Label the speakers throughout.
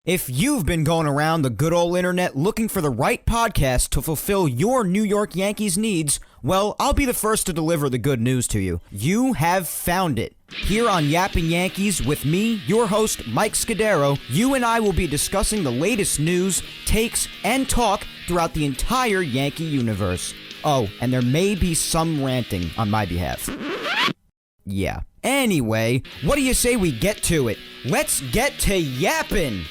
Speaker 1: If you've been going around the good old internet looking for the right podcast to fulfill your New York Yankees needs, well, I'll be the first to deliver the good news to you. You have found it. Here on Yapping Yankees with me, your host, Mike Scudiero, you and I will be discussing the latest news, takes, and talk throughout the entire Yankee universe. Oh, and there may be some ranting on my behalf. Yeah. Anyway, what do you say we get to it? Let's get to yapping!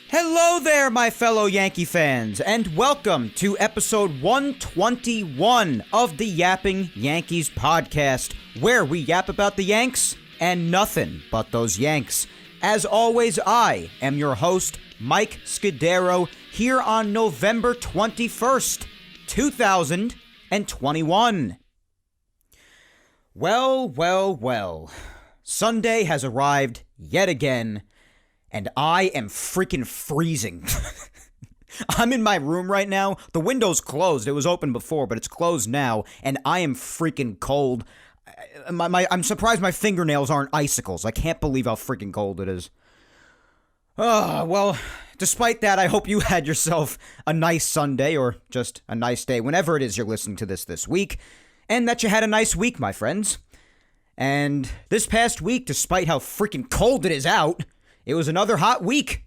Speaker 1: Hello there, my fellow Yankee fans, and welcome to episode 121 of the Yapping Yankees podcast, where we yap about the Yanks and nothing but those Yanks. As always, I am your host, Mike Scudiero, here on November 21st, 2021. Well. Sunday has arrived yet again, and I am freaking freezing. I'm in my room right now. The window's closed. It was open before, but it's closed now, and I am freaking cold. I'm surprised my fingernails aren't icicles. I can't believe how freaking cold it is. Well, despite that, I hope you had yourself a nice Sunday, or just a nice day, whenever it is you're listening to this week, and that you had a nice week, my friends. And this past week, despite how freaking cold it is out, it was another hot week.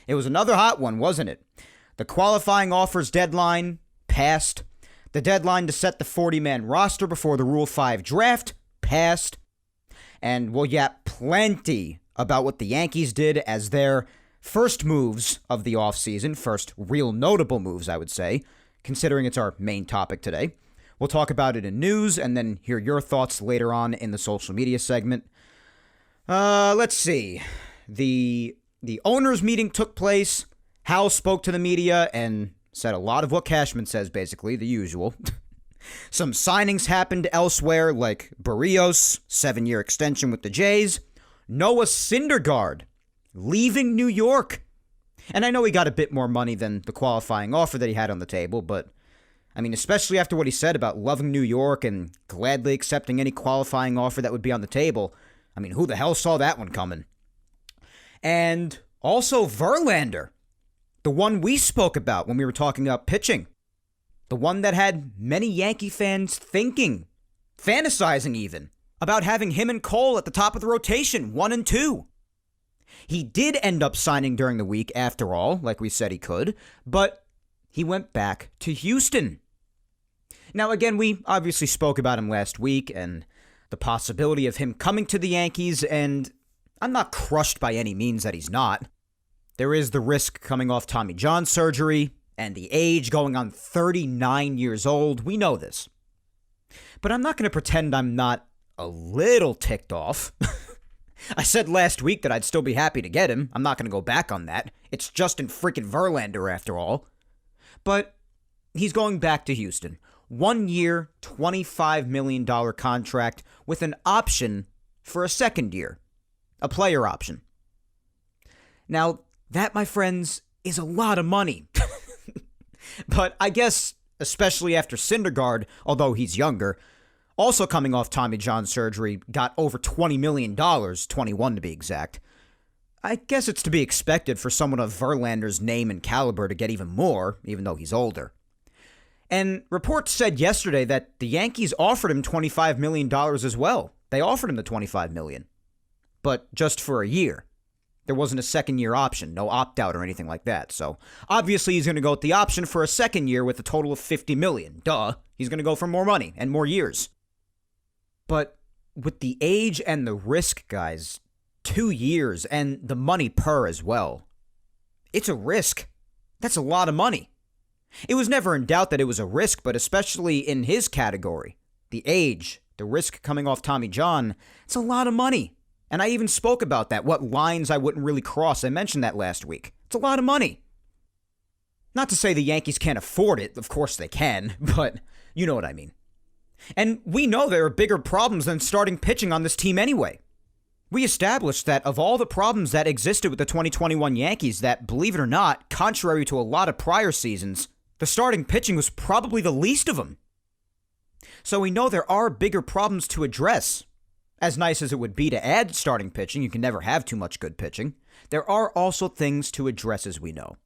Speaker 1: It was another hot one, wasn't it? The qualifying offers deadline passed. The deadline to set the 40-man roster before the Rule 5 draft passed. And we'll yap plenty about what the Yankees did as their first moves of the offseason. First real notable moves, I would say, considering it's our main topic today. We'll talk about it in news and then hear your thoughts later on in the social media segment. Let's see. The owners' meeting took place. Hal spoke to the media and said a lot of what Cashman says, basically, the usual. Some signings happened elsewhere, like Barrios, 7-year extension with the Jays. Noah Syndergaard, leaving New York. And I know he got a bit more money than the qualifying offer that he had on the table, but I mean, especially after what he said about loving New York and gladly accepting any qualifying offer that would be on the table. I mean, who the hell saw that one coming? And also Verlander, the one we spoke about when we were talking about pitching. The one that had many Yankee fans thinking, fantasizing even, about having him and Cole at the top of the rotation, 1 and 2. He did end up signing during the week after all, like we said he could, but he went back to Houston. Now, again, we obviously spoke about him last week and the possibility of him coming to the Yankees, and I'm not crushed by any means that he's not. There is the risk coming off Tommy John surgery and the age going on 39 years old. We know this. But I'm not going to pretend I'm not a little ticked off. I said last week that I'd still be happy to get him. I'm not going to go back on that. It's Justin freaking Verlander after all. But he's going back to Houston. 1 year, $25 million contract with an option for a second year. A player option. Now, that, my friends, is a lot of money. But I guess, especially after Syndergaard, although he's younger, also coming off Tommy John surgery, got over $20 million, 21 to be exact. I guess it's to be expected for someone of Verlander's name and caliber to get even more, even though he's older. And reports said yesterday that the Yankees offered him $25 million as well. They offered him the $25 million. But just for a year. There wasn't a second-year option, no opt-out or anything like that. So obviously he's going to go with the option for a second year with a total of $50 million. Duh. He's going to go for more money and more years. But with the age and the risk, guys, 2 years and the money per as well, it's a risk. That's a lot of money. It was never in doubt that it was a risk, but especially in his category, the age, the risk coming off Tommy John, it's a lot of money. And I even spoke about that, what lines I wouldn't really cross. I mentioned that last week. It's a lot of money. Not to say the Yankees can't afford it. Of course they can, but you know what I mean. And we know there are bigger problems than starting pitching on this team anyway. We established that of all the problems that existed with the 2021 Yankees, that, believe it or not, contrary to a lot of prior seasons, the starting pitching was probably the least of them. So we know there are bigger problems to address. As nice as it would be to add starting pitching, you can never have too much good pitching. there are also things to address, as we know.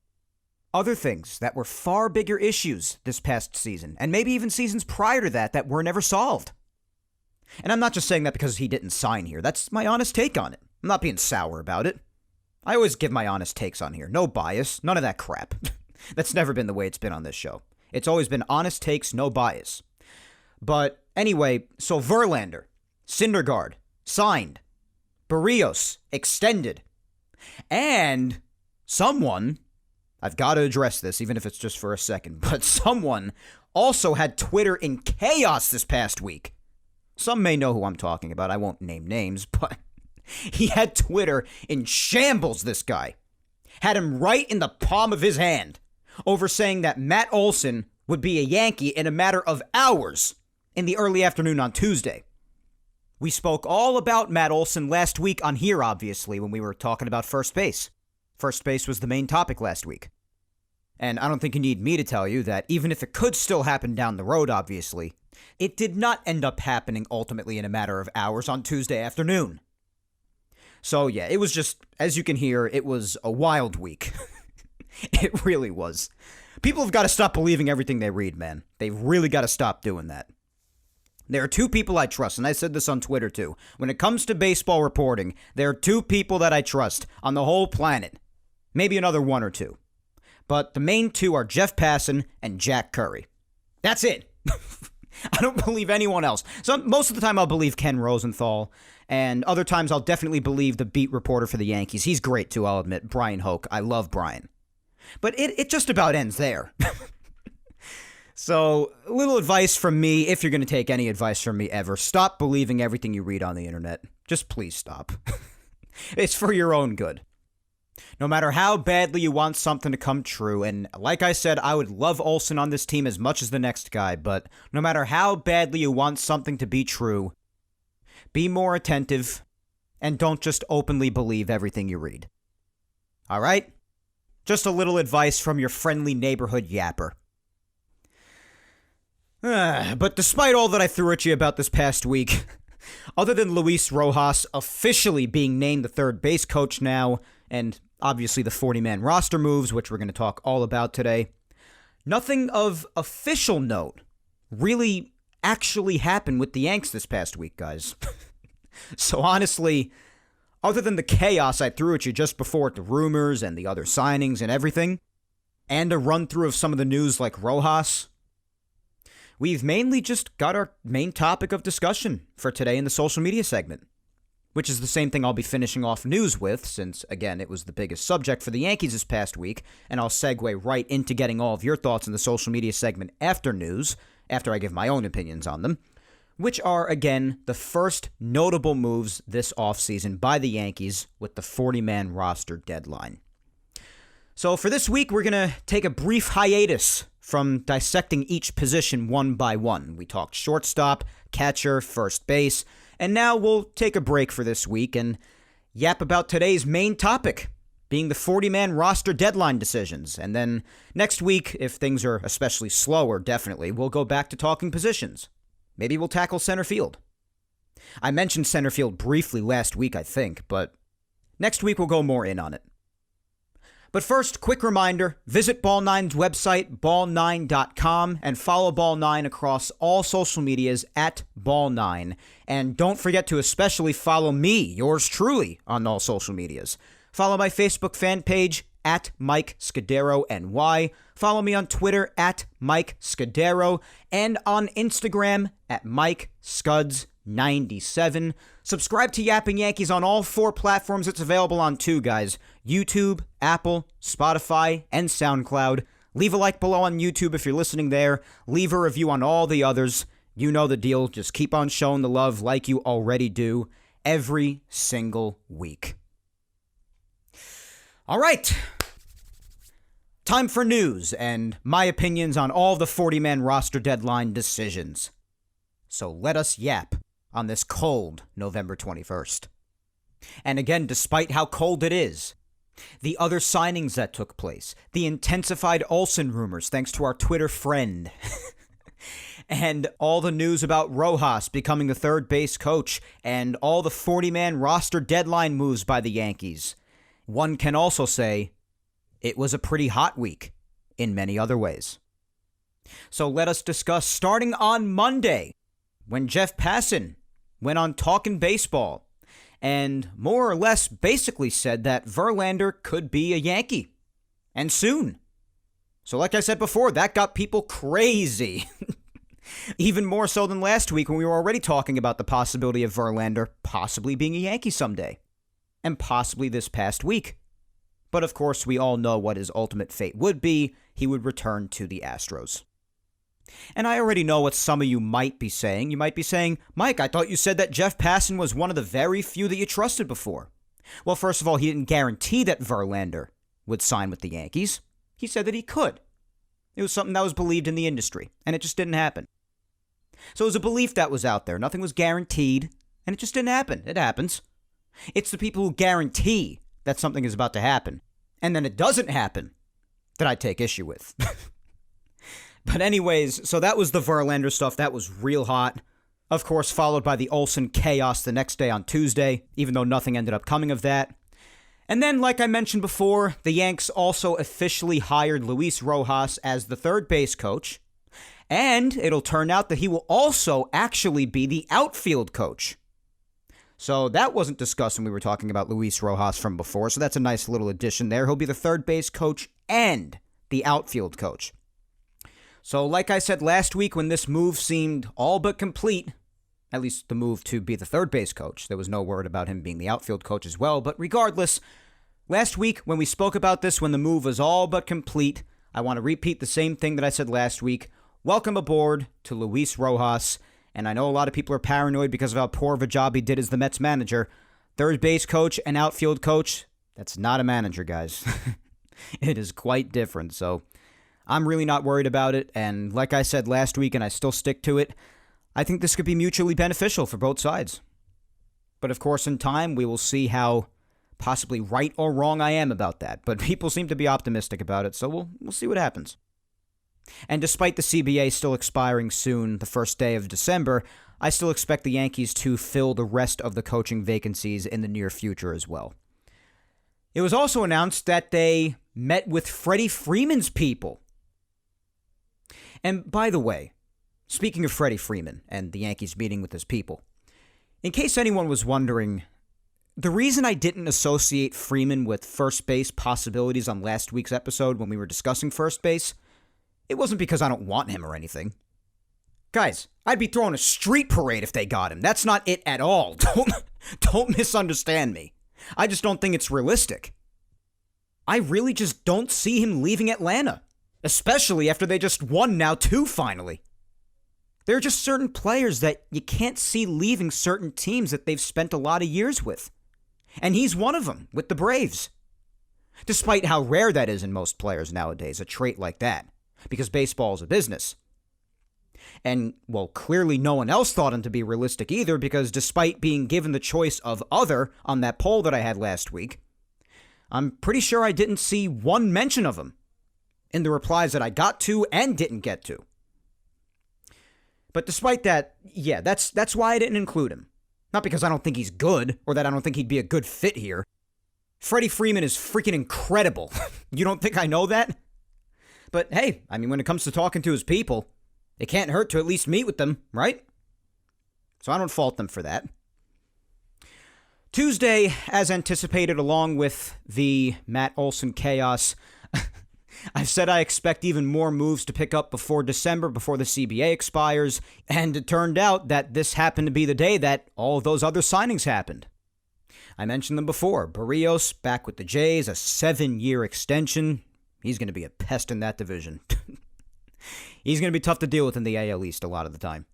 Speaker 1: Other things that were far bigger issues this past season, and maybe even seasons prior to that were never solved. And I'm not just saying that because he didn't sign here. That's my honest take on it. I'm not being sour about it. I always give my honest takes on here. No bias. None of that crap. That's never been the way it's been on this show. It's always been honest takes, no bias. But anyway, so Verlander, Syndergaard, signed. Barrios, extended. And someone, I've got to address this, even if it's just for a second, but someone also had Twitter in chaos this past week. Some may know who I'm talking about. I won't name names, but he had Twitter in shambles, this guy. Had him right in the palm of his hand over saying that Matt Olson would be a Yankee in a matter of hours in the early afternoon on Tuesday. We spoke all about Matt Olson last week on here, obviously, when we were talking about first base. First base was the main topic last week. And I don't think you need me to tell you that even if it could still happen down the road, obviously, it did not end up happening ultimately in a matter of hours on Tuesday afternoon. So yeah, it was just, as you can hear, it was a wild week. It really was. People have got to stop believing everything they read, man. They've really got to stop doing that. There are two people I trust, and I said this on Twitter too. When it comes to baseball reporting, there are two people that I trust on the whole planet. Maybe another one or two. But the main two are Jeff Passan and Jack Curry. That's it. I don't believe anyone else. So most of the time I'll believe Ken Rosenthal, and other times I'll definitely believe the beat reporter for the Yankees. He's great too, I'll admit. Brian Hoke. I love Brian. But it just about ends there. So, a little advice from me, if you're going to take any advice from me ever, stop believing everything you read on the internet. Just please stop. It's for your own good. No matter how badly you want something to come true, and like I said, I would love Olsen on this team as much as the next guy, but no matter how badly you want something to be true, be more attentive, and don't just openly believe everything you read. Alright? Just a little advice from your friendly neighborhood yapper. But despite all that I threw at you about this past week, other than Luis Rojas officially being named the third base coach now, and obviously the 40-man roster moves, which we're going to talk all about today, nothing of official note really actually happened with the Yanks this past week, guys. So honestly, other than the chaos I threw at you just before the rumors and the other signings and everything, and a run-through of some of the news like Rojas, we've mainly just got our main topic of discussion for today in the social media segment, which is the same thing I'll be finishing off news with, since, again, it was the biggest subject for the Yankees this past week, and I'll segue right into getting all of your thoughts in the social media segment after news, after I give my own opinions on them, which are, again, the first notable moves this offseason by the Yankees with the 40-man roster deadline. So for this week, we're going to take a brief hiatus from dissecting each position one by one. We talked shortstop, catcher, first base, and now we'll take a break for this week and yap about today's main topic, being the 40-man roster deadline decisions. And then next week, if things are especially slower, definitely, we'll go back to talking positions. Maybe we'll tackle center field. I mentioned center field briefly last week, I think, but next week we'll go more in on it. But first, quick reminder, visit Ball9's website, ball9.com, and follow Ball9 across all social medias at Ball9. And don't forget to especially follow me, yours truly, on all social medias. Follow my Facebook fan page at Mike Scudiero NY. Follow me on Twitter at Mike Scudiero, and on Instagram at Mike Scuds97. Subscribe to Yapping Yankees on all 4 platforms it's available on too, guys. YouTube, Apple, Spotify, and SoundCloud. Leave a like below on YouTube if you're listening there. Leave a review on all the others. You know the deal. Just keep on showing the love like you already do every single week. All right. Time for news and my opinions on all the 40-man roster deadline decisions. So let us yap on this cold November 21st. And again, despite how cold it is, the other signings that took place, the intensified Olsen rumors thanks to our Twitter friend, and all the news about Rojas becoming the third base coach, and all the 40-man roster deadline moves by the Yankees, one can also say it was a pretty hot week in many other ways. So let us discuss starting on Monday, when Jeff Passan went on Talkin' Baseball and more or less basically said that Verlander could be a Yankee, and soon. So like I said before, that got people crazy. Even more so than last week when we were already talking about the possibility of Verlander possibly being a Yankee someday, and possibly this past week. But of course, we all know what his ultimate fate would be. He would return to the Astros. And I already know what some of you might be saying. You might be saying, Mike, I thought you said that Jeff Passan was one of the very few that you trusted before. Well, first of all, he didn't guarantee that Verlander would sign with the Yankees. He said that he could. It was something that was believed in the industry, and it just didn't happen. So it was a belief that was out there. Nothing was guaranteed, and it just didn't happen. It happens. It's the people who guarantee that something is about to happen, and then it doesn't happen, that I take issue with. But anyways, so that was the Verlander stuff. That was real hot. Of course, followed by the Olsen chaos the next day on Tuesday, even though nothing ended up coming of that. And then, like I mentioned before, the Yanks also officially hired Luis Rojas as the third base coach. And it'll turn out that he will also actually be the outfield coach. So that wasn't discussed when we were talking about Luis Rojas from before, so that's a nice little addition there. He'll be the third base coach and the outfield coach. So like I said last week when this move seemed all but complete, at least the move to be the third base coach, there was no word about him being the outfield coach as well, but regardless, last week when we spoke about this, when the move was all but complete, I want to repeat the same thing that I said last week. Welcome aboard to Luis Rojas, and I know a lot of people are paranoid because of how poor of a job he did as the Mets manager. Third base coach and outfield coach, that's not a manager, guys. It is quite different, so I'm really not worried about it, and like I said last week, and I still stick to it, I think this could be mutually beneficial for both sides. But of course, in time, we will see how possibly right or wrong I am about that, but people seem to be optimistic about it, so we'll see what happens. And despite the CBA still expiring soon, the first day of December, I still expect the Yankees to fill the rest of the coaching vacancies in the near future as well. It was also announced that they met with Freddie Freeman's people. And by the way, speaking of Freddie Freeman and the Yankees meeting with his people, in case anyone was wondering, the reason I didn't associate Freeman with first base possibilities on last week's episode when we were discussing first base, it wasn't because I don't want him or anything. Guys, I'd be throwing a street parade if they got him. That's not it at all. Don't misunderstand me. I just don't think it's realistic. I really just don't see him leaving Atlanta. Especially after they just won now 2 finally. There are just certain players that you can't see leaving certain teams that they've spent a lot of years with. And he's one of them, with the Braves. Despite how rare that is in most players nowadays, a trait like that. Because baseball is a business. And, well, clearly no one else thought him to be realistic either, because despite being given the choice of other on that poll that I had last week, I'm pretty sure I didn't see one mention of him in the replies that I got to and didn't get to. But despite that, yeah, that's why I didn't include him. Not because I don't think he's good, or that I don't think he'd be a good fit here. Freddie Freeman is freaking incredible. You don't think I know that? But hey, I mean, when it comes to talking to his people, it can't hurt to at least meet with them, right? So I don't fault them for that. Tuesday, as anticipated, along with the Matt Olson chaos, I've said I expect even more moves to pick up before December, before the CBA expires, and it turned out that this happened to be the day that all of those other signings happened. I mentioned them before. Barrios back with the Jays, a 7-year extension. He's going to be a pest in that division. He's going to be tough to deal with in the AL East a lot of the time.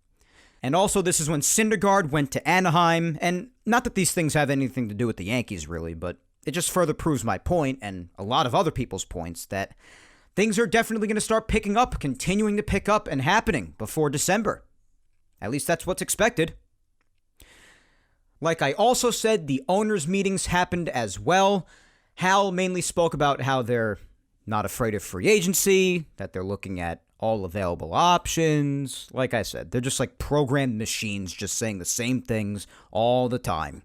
Speaker 1: And also, this is when Syndergaard went to Anaheim, and not that these things have anything to do with the Yankees, really, but it just further proves my point, and a lot of other people's points, that things are definitely going to start picking up, continuing to pick up, and happening before December. At least that's what's expected. Like I also said, the owners' meetings happened as well. Hal mainly spoke about how they're not afraid of free agency, that they're looking at all available options. Like I said, they're just like programmed machines just saying the same things all the time.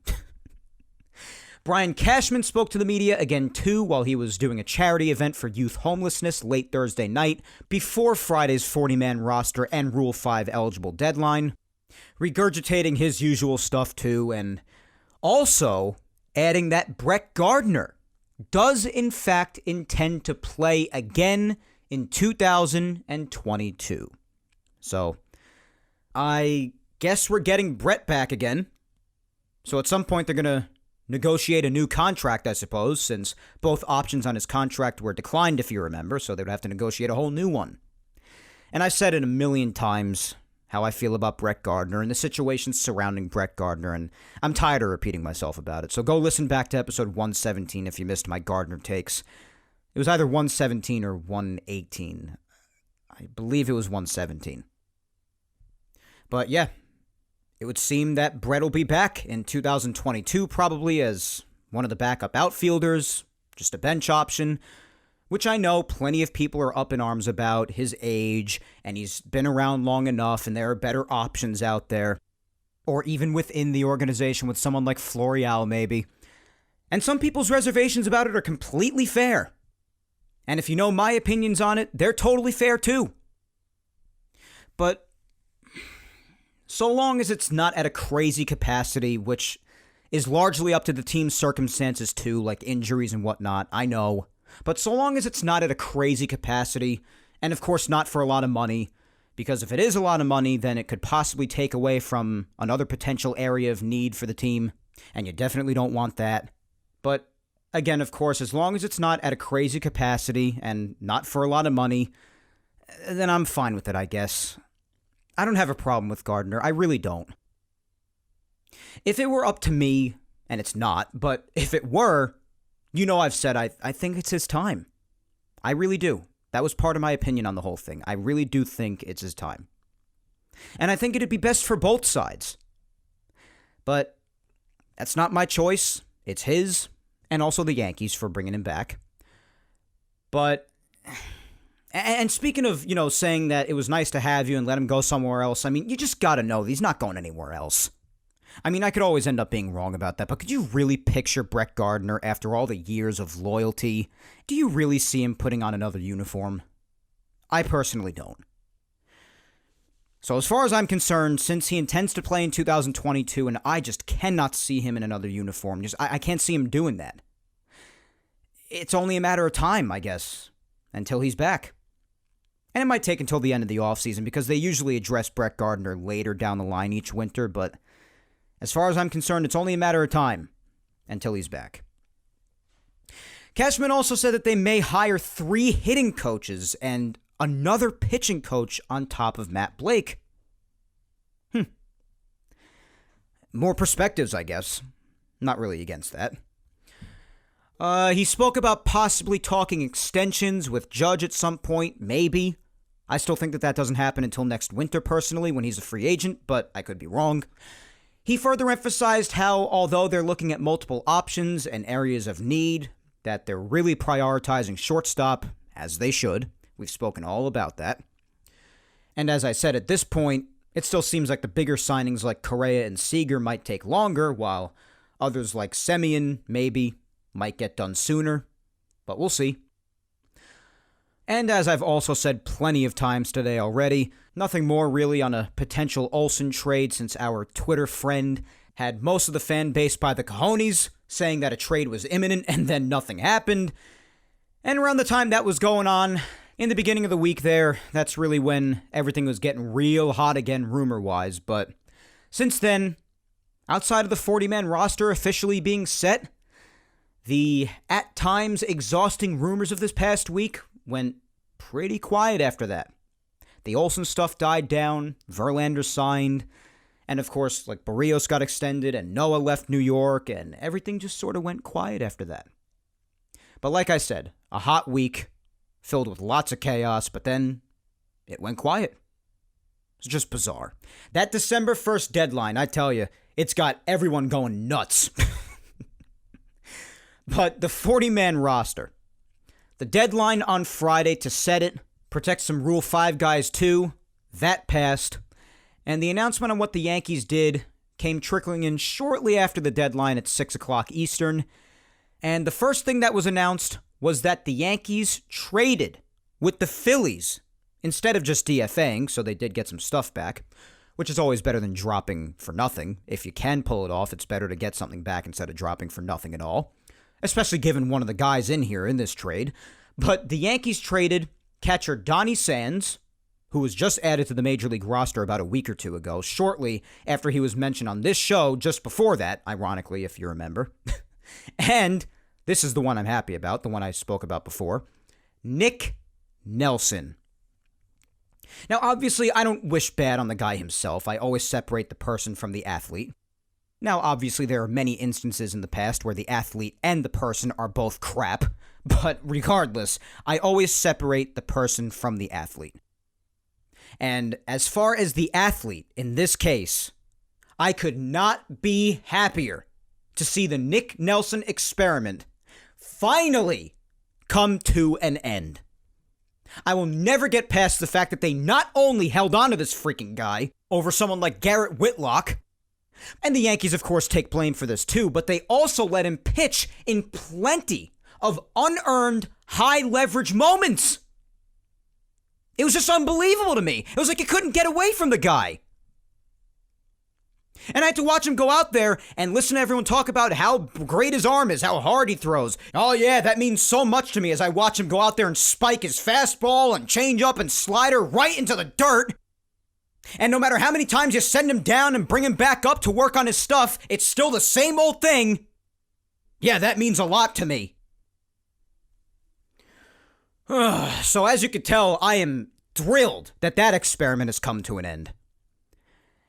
Speaker 1: Brian Cashman spoke to the media again too while he was doing a charity event for youth homelessness late Thursday night before Friday's 40-man roster and Rule 5 eligible deadline, regurgitating his usual stuff too, and also adding that Brett Gardner does in fact intend to play again in 2022. So, I guess we're getting Brett back again. So at some point they're going to negotiate a new contract, I suppose, since both options on his contract were declined, if you remember, so they would have to negotiate a whole new one. And I've said it a million times how I feel about Brett Gardner and the situations surrounding Brett Gardner, and I'm tired of repeating myself about it. So go listen back to episode 117 if you missed my Gardner takes. It was either 117 or 118. I believe it was 117. But yeah, it would seem that Brett will be back in 2022 probably as one of the backup outfielders, just a bench option, which I know plenty of people are up in arms about, his age, and he's been around long enough and there are better options out there, or even within the organization with someone like Florial maybe. And some people's reservations about it are completely fair. And if you know my opinions on it, they're totally fair too. But so long as it's not at a crazy capacity, which is largely up to the team's circumstances too, like injuries and whatnot, I know. But so long as it's not at a crazy capacity, and of course not for a lot of money, because if it is a lot of money, then it could possibly take away from another potential area of need for the team, and you definitely don't want that. But again, of course, as long as it's not at a crazy capacity and not for a lot of money, then I'm fine with it, I guess. I don't have a problem with Gardner. I really don't. If it were up to me, and it's not, but if it were, you know I've said I think it's his time. I really do. That was part of my opinion on the whole thing. I really do think it's his time. And I think it'd be best for both sides. But that's not my choice. It's his, and also the Yankees for bringing him back. But, and speaking of, saying that it was nice to have you and let him go somewhere else, I mean, you just gotta know he's not going anywhere else. I mean, I could always end up being wrong about that, but could you really picture Brett Gardner after all the years of loyalty? Do you really see him putting on another uniform? I personally don't. So as far as I'm concerned, since he intends to play in 2022, and I just cannot see him in another uniform, I can't see him doing that. It's only a matter of time, I guess, until he's back. And it might take until the end of the offseason, because they usually address Brett Gardner later down the line each winter, but as far as I'm concerned, it's only a matter of time until he's back. Cashman also said that they may hire 3 hitting coaches and another pitching coach on top of Matt Blake. More perspectives, I guess. Not really against that. He spoke about possibly talking extensions with Judge at some point, maybe. I still think that doesn't happen until next winter, personally, when he's a free agent, but I could be wrong. He further emphasized how, although they're looking at multiple options and areas of need, that they're really prioritizing shortstop, as they should. We've spoken all about that. And as I said, at this point, it still seems like the bigger signings like Correa and Seager might take longer, while others like Semien, maybe, might get done sooner. But we'll see. And as I've also said plenty of times today already, nothing more really on a potential Olsen trade, since our Twitter friend had most of the fan base by the cojones, saying that a trade was imminent and then nothing happened. And around the time that was going on, in the beginning of the week there, that's really when everything was getting real hot again rumor-wise. But since then, outside of the 40-man roster officially being set, the at times exhausting rumors of this past week went pretty quiet after that. The Olsen stuff died down, Verlander signed, and of course, like, Barrios got extended, and Noah left New York, and everything just sort of went quiet after that. But like I said, a hot week, filled with lots of chaos, but then it went quiet. It's just bizarre. That December 1st deadline, I tell you, it's got everyone going nuts. But the 40-man roster, the deadline on Friday to set it, protect some Rule 5 guys too, that passed. And the announcement on what the Yankees did came trickling in shortly after the deadline at 6 o'clock Eastern. And the first thing that was announced was that the Yankees traded with the Phillies instead of just DFAing, so they did get some stuff back, which is always better than dropping for nothing. If you can pull it off, it's better to get something back instead of dropping for nothing at all, especially given one of the guys in here in this trade. But the Yankees traded catcher Donnie Sands, who was just added to the Major League roster about a week or two ago, shortly after he was mentioned on this show just before that, ironically, if you remember. And this is the one I'm happy about, the one I spoke about before, Nick Nelson. Now, obviously, I don't wish bad on the guy himself. I always separate the person from the athlete. Now, obviously, there are many instances in the past where the athlete and the person are both crap, but regardless, I always separate the person from the athlete. And as far as the athlete, in this case, I could not be happier to see the Nick Nelson experiment finally come to an end. I will never get past the fact that they not only held on to this freaking guy over someone like Garrett Whitlock, and the Yankees, of course, take blame for this too, but they also let him pitch in plenty of unearned high-leverage moments. It was just unbelievable to me. It was like you couldn't get away from the guy. And I had to watch him go out there and listen to everyone talk about how great his arm is, how hard he throws. Oh yeah, that means so much to me as I watch him go out there and spike his fastball and changeup and slider right into the dirt. And no matter how many times you send him down and bring him back up to work on his stuff, it's still the same old thing. Yeah, that means a lot to me. So as you can tell, I am thrilled that that experiment has come to an end.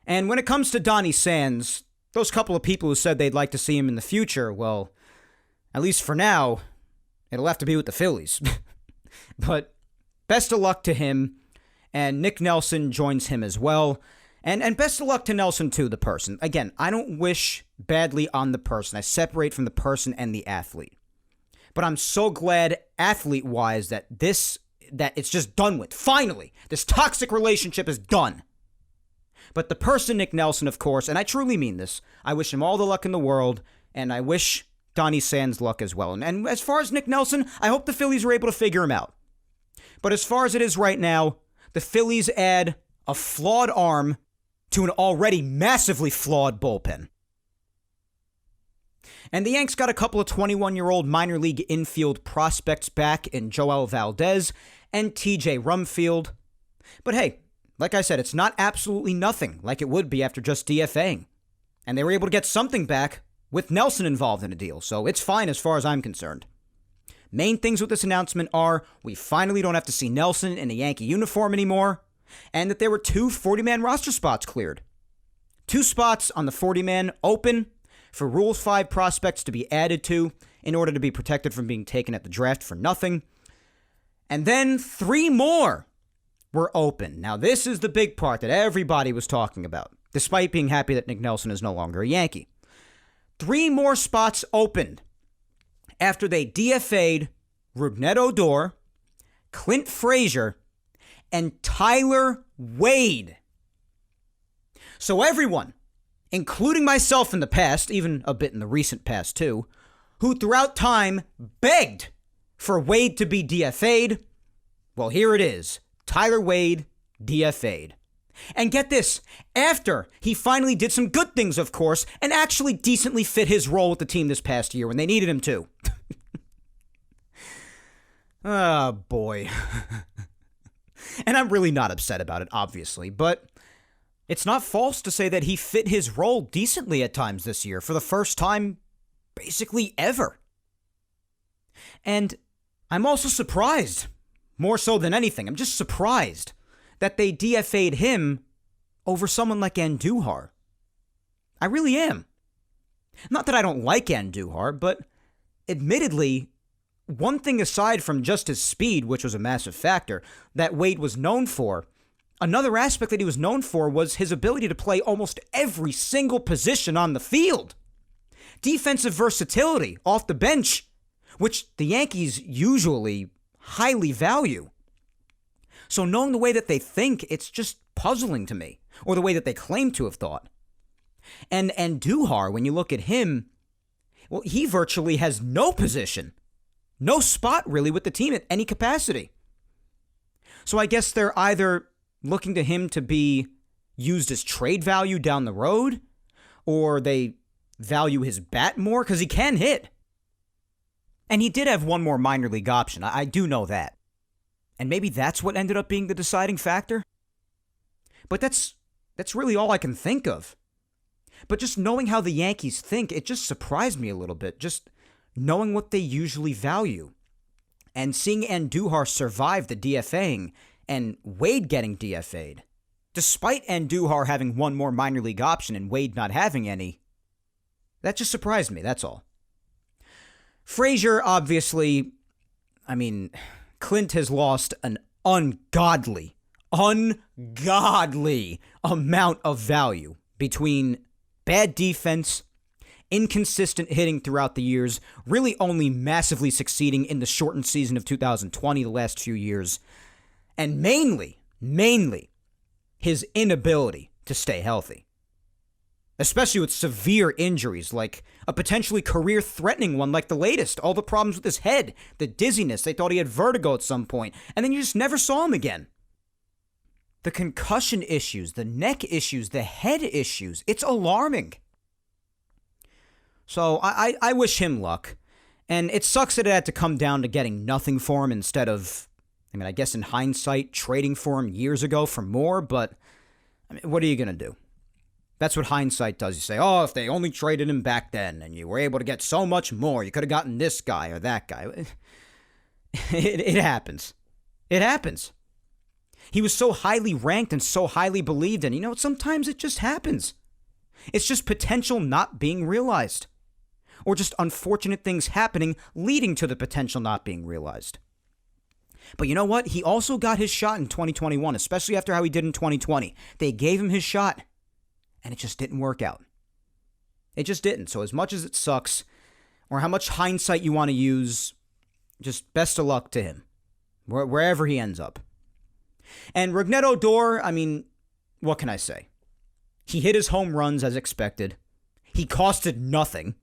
Speaker 1: And when it comes to Donnie Sands, those couple of people who said they'd like to see him in the future, well, at least for now, it'll have to be with the Phillies. But best of luck to him, and Nick Nelson joins him as well. And best of luck to Nelson too, the person. Again, I don't wish badly on the person. I separate from the person and the athlete. But I'm so glad, athlete-wise, that it's just done with. Finally, this toxic relationship is done. But the person, Nick Nelson, of course, and I truly mean this, I wish him all the luck in the world, and I wish Donnie Sands luck as well. And as far as Nick Nelson, I hope the Phillies are able to figure him out. But as far as it is right now, the Phillies add a flawed arm to an already massively flawed bullpen. And the Yanks got a couple of 21-year-old minor league infield prospects back in Joel Valdez and TJ Rumfield. But hey, like I said, it's not absolutely nothing like it would be after just DFAing. And they were able to get something back with Nelson involved in a deal, so it's fine as far as I'm concerned. Main things with this announcement are we finally don't have to see Nelson in a Yankee uniform anymore, and that there were 2 40-man roster spots cleared. 2 spots on the 40-man open for Rule 5 prospects to be added to in order to be protected from being taken at the draft for nothing. And then 3 more were open. Now, this is the big part that everybody was talking about, despite being happy that Nick Nelson is no longer a Yankee. 3 more spots opened after they DFA'd Rougned Odor, Clint Frazier, and Tyler Wade. So everyone, including myself in the past, even a bit in the recent past too, who throughout time begged for Wade to be DFA'd, well, here it is. Tyler Wade DFA'd. And get this, after he finally did some good things, of course, and actually decently fit his role with the team this past year when they needed him to. Oh, boy. And I'm really not upset about it, obviously, but it's not false to say that he fit his role decently at times this year for the first time basically ever. And I'm also surprised, more so than anything, I'm just surprised that they DFA'd him over someone like Andujar. I really am. Not that I don't like Andujar, but admittedly, one thing aside from just his speed, which was a massive factor, that Wade was known for, another aspect that he was known for was his ability to play almost every single position on the field. Defensive versatility off the bench, which the Yankees usually highly value. So knowing the way that they think, it's just puzzling to me, or the way that they claim to have thought. And Andujar, when you look at him, well, he virtually has no position. No spot, really, with the team at any capacity. So I guess they're either looking to him to be used as trade value down the road, or they value his bat more, because he can hit. And he did have one more minor league option. I do know that. And maybe that's what ended up being the deciding factor. But that's really all I can think of. But just knowing how the Yankees think, it just surprised me a little bit. Just knowing what they usually value. And seeing Andujar survive the DFAing and Wade getting DFA'd. Despite Andujar having one more minor league option and Wade not having any, that just surprised me, that's all. Frazier, obviously, I mean, Clint has lost an ungodly amount of value between bad defense, inconsistent hitting throughout the years, really only massively succeeding in the shortened season of 2020 the last few years, and mainly, his inability to stay healthy. Especially with severe injuries, like a potentially career-threatening one like the latest. All the problems with his head, the dizziness, they thought he had vertigo at some point, and then you just never saw him again. The concussion issues, the neck issues, the head issues, it's alarming. So I wish him luck, and it sucks that it had to come down to getting nothing for him instead of, I mean, I guess in hindsight, trading for him years ago for more, but I mean, what are you going to do? That's what hindsight does. You say, oh, if they only traded him back then and you were able to get so much more, you could have gotten this guy or that guy. It happens. It happens. He was so highly ranked and so highly believed in. You know, sometimes it just happens. It's just potential not being realized. Or just unfortunate things happening leading to the potential not being realized. But you know what? He also got his shot in 2021, especially after how he did in 2020. They gave him his shot. And it just didn't work out. It just didn't. So as much as it sucks, or how much hindsight you want to use, just best of luck to him, wherever he ends up. And Rougned Odor, I mean, what can I say? He hit his home runs as expected. He costed nothing.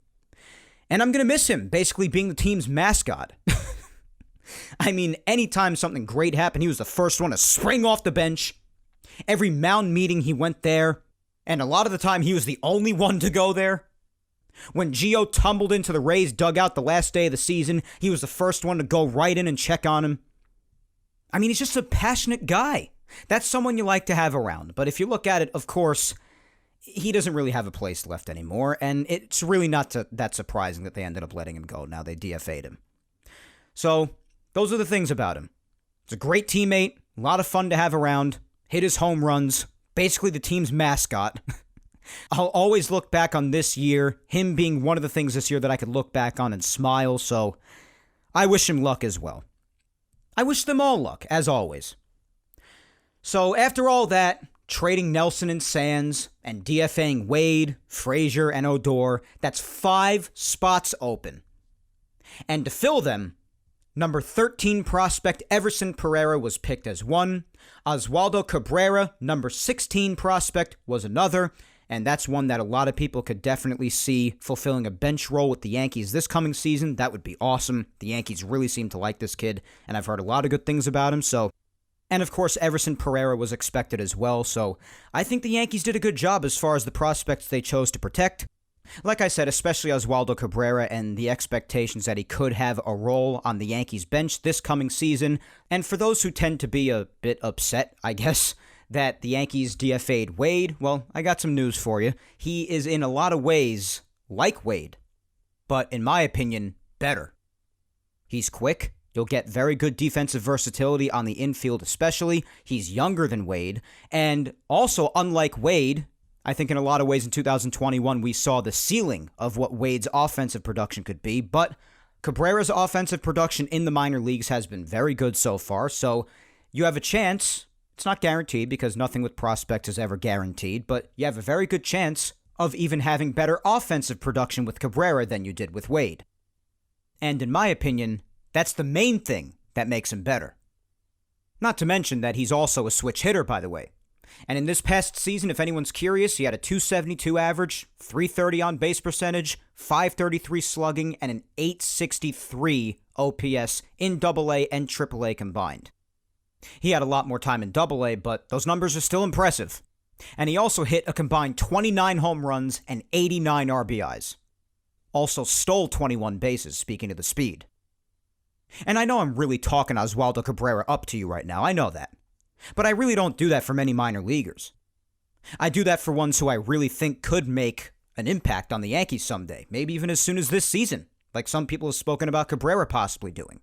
Speaker 1: And I'm going to miss him, basically being the team's mascot. I mean, anytime something great happened, he was the first one to spring off the bench. Every mound meeting, he went there. And a lot of the time, he was the only one to go there. When Gio tumbled into the Rays dugout the last day of the season, he was the first one to go right in and check on him. I mean, he's just a passionate guy. That's someone you like to have around. But if you look at it, of course, he doesn't really have a place left anymore. And it's really not that surprising that they ended up letting him go. Now they DFA'd him. So those are the things about him. He's a great teammate, a lot of fun to have around, hit his home runs. Basically the team's mascot. I'll always look back on this year, him being one of the things this year that I could look back on and smile, so I wish him luck as well. I wish them all luck, as always. So after all that, trading Nelson and Sands, and DFAing Wade, Frazier, and Odor, that's 5 spots open. And to fill them, number 13 prospect Everson Pereira was picked as one. Oswaldo Cabrera, number 16 prospect, was another. And that's one that a lot of people could definitely see fulfilling a bench role with the Yankees this coming season. That would be awesome. The Yankees really seem to like this kid, and I've heard a lot of good things about him. And of course, Everson Pereira was expected as well. So I think the Yankees did a good job as far as the prospects they chose to protect. Like I said, especially Oswaldo Cabrera and the expectations that he could have a role on the Yankees bench this coming season. And for those who tend to be a bit upset, I guess, that the Yankees DFA'd Wade, well, I got some news for you. He is in a lot of ways like Wade, but in my opinion, better. He's quick. You'll get very good defensive versatility on the infield especially. He's younger than Wade. And also, unlike Wade, I think in a lot of ways in 2021 we saw the ceiling of what Wade's offensive production could be, but Cabrera's offensive production in the minor leagues has been very good so far, so you have a chance. It's not guaranteed because nothing with prospects is ever guaranteed, but you have a very good chance of even having better offensive production with Cabrera than you did with Wade. And in my opinion, that's the main thing that makes him better. Not to mention that he's also a switch hitter, by the way. And in this past season, if anyone's curious, he had a 272 average, 330 on base percentage, 533 slugging, and an 863 OPS in AA and AAA combined. He had a lot more time in AA, but those numbers are still impressive. And he also hit a combined 29 home runs and 89 RBIs. Also stole 21 bases, speaking of the speed. And I know I'm really talking Oswaldo Cabrera up to you right now, I know that. But I really don't do that for many minor leaguers. I do that for ones who I really think could make an impact on the Yankees someday, maybe even as soon as this season, like some people have spoken about Cabrera possibly doing.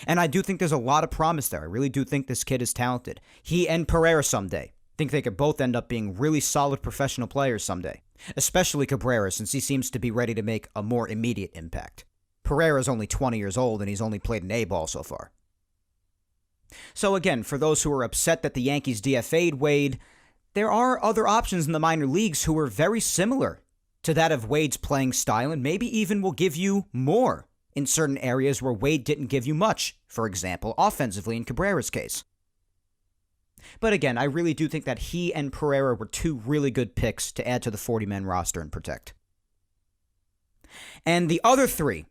Speaker 1: And I do think there's a lot of promise there. I really do think this kid is talented. He and Pereira someday. I think they could both end up being really solid professional players someday. Especially Cabrera, since he seems to be ready to make a more immediate impact. Pereira's only 20 years old and he's only played an A-ball so far. So again, for those who are upset that the Yankees DFA'd Wade, there are other options in the minor leagues who are very similar to that of Wade's playing style and maybe even will give you more in certain areas where Wade didn't give you much, for example, offensively in Cabrera's case. But again, I really do think that he and Pereira were two really good picks to add to the 40-man roster and protect. And the other three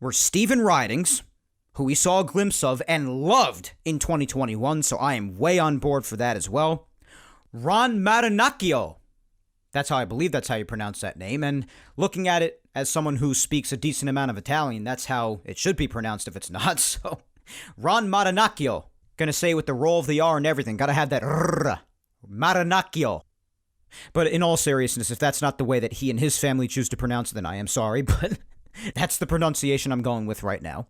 Speaker 1: were Steven Ridings, who we saw a glimpse of and loved in 2021, so I am way on board for that as well. Ron Maranachio. I believe that's how you pronounce that name, and looking at it as someone who speaks a decent amount of Italian, that's how it should be pronounced if it's not, so Ron Maranachio. Gonna say with the roll of the R and everything, gotta have that rrr, Maranachio. But in all seriousness, if that's not the way that he and his family choose to pronounce it, then I am sorry, but that's the pronunciation I'm going with right now.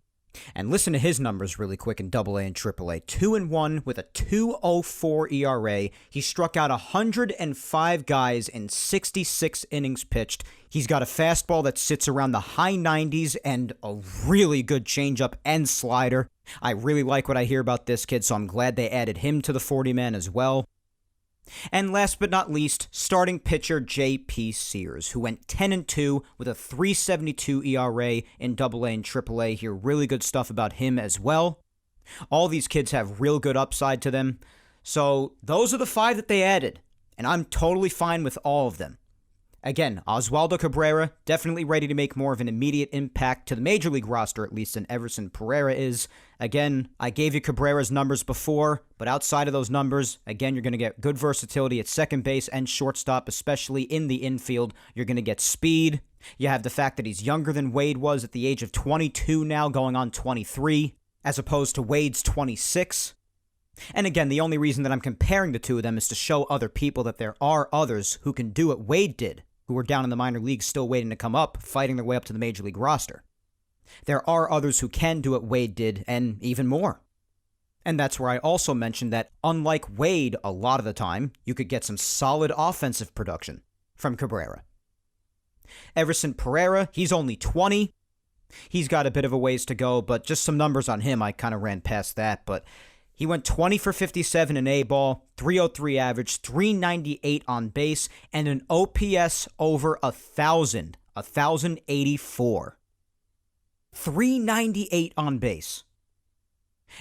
Speaker 1: And listen to his numbers really quick in AA and AAA. 2-1 with a 2.04 ERA. He struck out 105 guys in 66 innings pitched. He's got a fastball that sits around the high 90s and a really good changeup and slider. I really like what I hear about this kid, so I'm glad they added him to the 40-man as well. And last but not least, starting pitcher J.P. Sears, who went 10-2 with a 3.72 ERA in AA and AAA. Hear really good stuff about him as well. All these kids have real good upside to them. So those are the 5 that they added, and I'm totally fine with all of them. Again, Oswaldo Cabrera, definitely ready to make more of an immediate impact to the Major League roster, at least, than Everson Pereira is. Again, I gave you Cabrera's numbers before, but outside of those numbers, again, you're going to get good versatility at second base and shortstop, especially in the infield. You're going to get speed. You have the fact that he's younger than Wade was at the age of 22 now, going on 23, as opposed to Wade's 26. And again, the only reason that I'm comparing the two of them is to show other people that there are others who can do what Wade did, who were down in the minor leagues still waiting to come up, fighting their way up to the Major League roster. There are others who can do what Wade did, and even more. And that's where I also mentioned that, unlike Wade, a lot of the time, you could get some solid offensive production from Cabrera. Everson Pereira, he's only 20. He's got a bit of a ways to go, but just some numbers on him, I kind of ran past that, but he went 20 for 57 in A-ball, 303 average, 398 on base, and an OPS over 1,000, 1,084. 398 on base.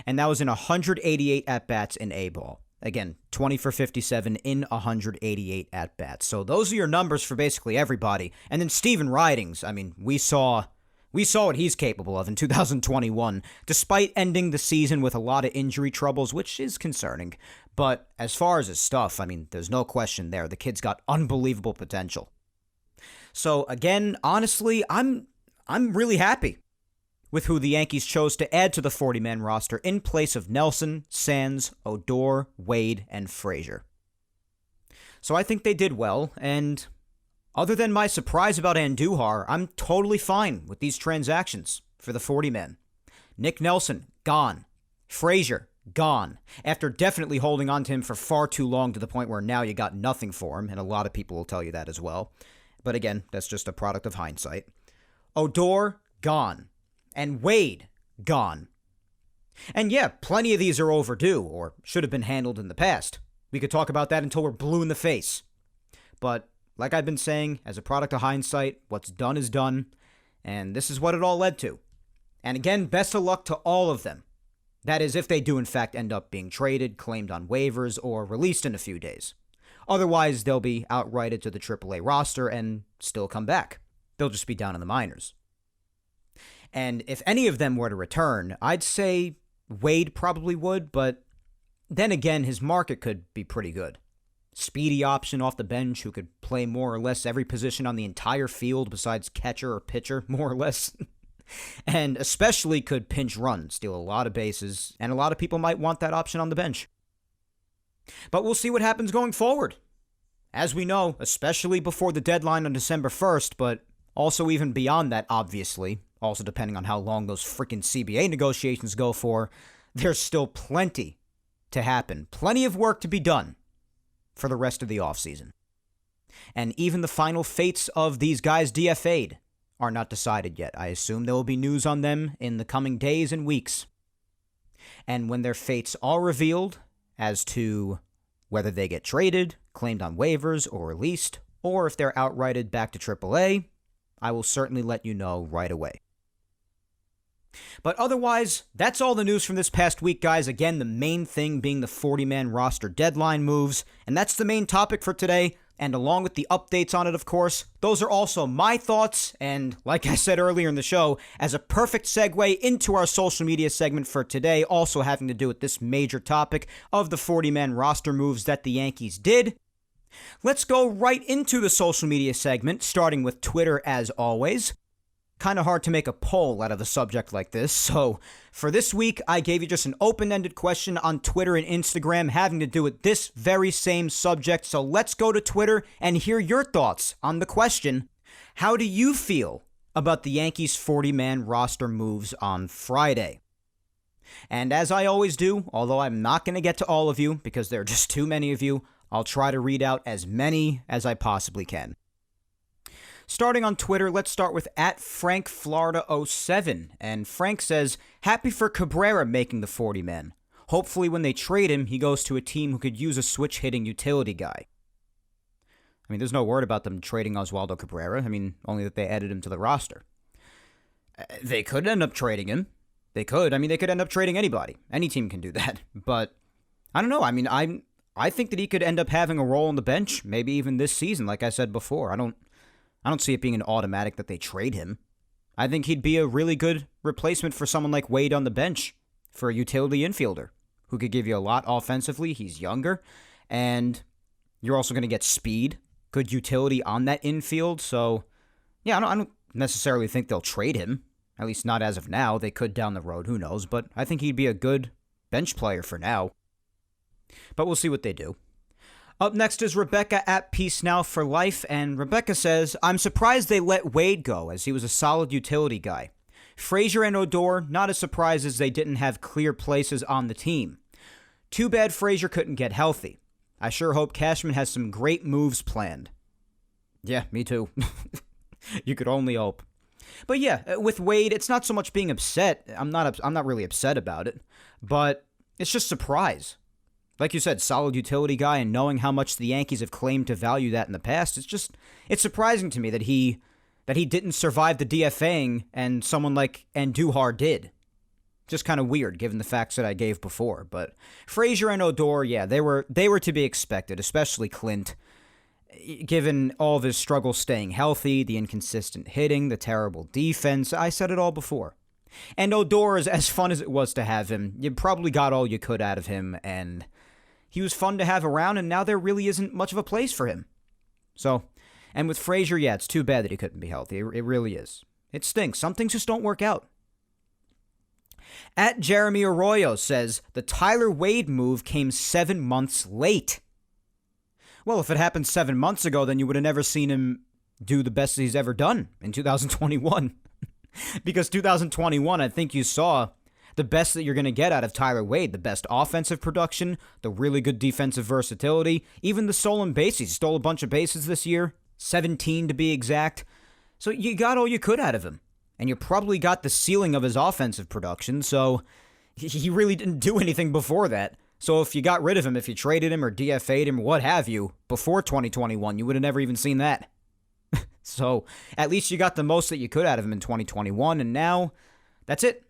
Speaker 1: And that was in 188 at-bats in A-ball. Again, 20 for 57 in 188 at-bats. So those are your numbers for basically everybody. And then Steven Ridings, I mean, we saw what he's capable of in 2021, despite ending the season with a lot of injury troubles, which is concerning. But as far as his stuff, I mean, there's no question there. The kid's got unbelievable potential. So again, honestly, I'm really happy with who the Yankees chose to add to the 40-man roster in place of Nelson, Sands, Odor, Wade, and Frazier. So I think they did well, and other than my surprise about Andujar, I'm totally fine with these transactions for the 40-man. Nick Nelson, gone. Frazier, gone. After definitely holding on to him for far too long to the point where now you got nothing for him, and a lot of people will tell you that as well. But again, that's just a product of hindsight. Odor, gone. And Wade, gone. And yeah, plenty of these are overdue, or should have been handled in the past. We could talk about that until we're blue in the face. But like I've been saying, as a product of hindsight, what's done is done, and this is what it all led to. And again, best of luck to all of them. That is, if they do in fact end up being traded, claimed on waivers, or released in a few days. Otherwise, they'll be outrighted to the AAA roster and still come back. They'll just be down in the minors. And if any of them were to return, I'd say Wade probably would, but then again, his market could be pretty good. Speedy option off the bench who could play more or less every position on the entire field besides catcher or pitcher, more or less. And especially could pinch run, steal a lot of bases, and a lot of people might want that option on the bench. But we'll see what happens going forward. As we know, especially before the deadline on December 1st, but also even beyond that, obviously, also depending on how long those freaking CBA negotiations go for, there's still plenty to happen. Plenty of work to be done for the rest of the offseason. And even the final fates of these guys DFA'd are not decided yet. I assume there will be news on them in the coming days and weeks. And when their fates are revealed as to whether they get traded, claimed on waivers, or released, or if they're outrighted back to AAA, I will certainly let you know right away. But otherwise, that's all the news from this past week, guys. Again, the main thing being the 40-man roster deadline moves, and that's the main topic for today. And along with the updates on it, of course, those are also my thoughts, and like I said earlier in the show, as a perfect segue into our social media segment for today, also having to do with this major topic of the 40-man roster moves that the Yankees did. Let's go right into the social media segment, starting with Twitter as always. Kind of hard to make a poll out of a subject like this, so for this week, I gave you just an open-ended question on Twitter and Instagram having to do with this very same subject, so let's go to Twitter and hear your thoughts on the question. How do you feel about the Yankees' 40-man roster moves on Friday? And as I always do, although I'm not going to get to all of you because there are just too many of you, I'll try to read out as many as I possibly can. Starting on Twitter, let's start with @FrankFlorida07. And Frank says, happy for Cabrera making the 40-man. Hopefully when they trade him, he goes to a team who could use a switch-hitting utility guy. I mean, there's no word about them trading Oswaldo Cabrera. I mean, only that they added him to the roster. They could end up trading him. They could. I mean, they could end up trading anybody. Any team can do that. But I don't know. I mean, I think that he could end up having a role on the bench, maybe even this season, like I said before. I don't see it being an automatic that they trade him. I think he'd be a really good replacement for someone like Wade on the bench, for a utility infielder who could give you a lot offensively. He's younger, and you're also going to get speed, good utility on that infield. So, yeah, I don't necessarily think they'll trade him, at least not as of now. They could down the road, who knows, but I think he'd be a good bench player for now. But we'll see what they do. Up next is Rebecca @PeaceNowForLife, and Rebecca says, I'm surprised they let Wade go, as he was a solid utility guy. Frazier and Odor, not as surprised as they didn't have clear places on the team. Too bad Frazier couldn't get healthy. I sure hope Cashman has some great moves planned. Yeah, me too. You could only hope. But yeah, with Wade, it's not so much being upset. I'm not really upset about it, but it's just surprise. Like you said, solid utility guy, and knowing how much the Yankees have claimed to value that in the past, it's surprising to me that he didn't survive the DFAing and someone like Andujar did. Just kind of weird, given the facts that I gave before. But Frazier and Odor, yeah, they were to be expected, especially Clint, given all of his struggles staying healthy, the inconsistent hitting, the terrible defense. I said it all before. And Odor, as fun as it was to have him, you probably got all you could out of him, and he was fun to have around, and now there really isn't much of a place for him. So, and with Frazier, yeah, it's too bad that he couldn't be healthy. It really is. It stinks. Some things just don't work out. @Jeremy Arroyo says, the Tyler Wade move came 7 months late. Well, if it happened 7 months ago, then you would have never seen him do the best he's ever done in 2021. Because 2021, I think you saw the best that you're going to get out of Tyler Wade. The best offensive production, the really good defensive versatility, even the stolen bases. He stole a bunch of bases this year, 17 to be exact. So you got all you could out of him. And you probably got the ceiling of his offensive production, so he really didn't do anything before that. So if you got rid of him, if you traded him or DFA'd him, what have you, before 2021, you would have never even seen that. So at least you got the most that you could out of him in 2021, and now that's it.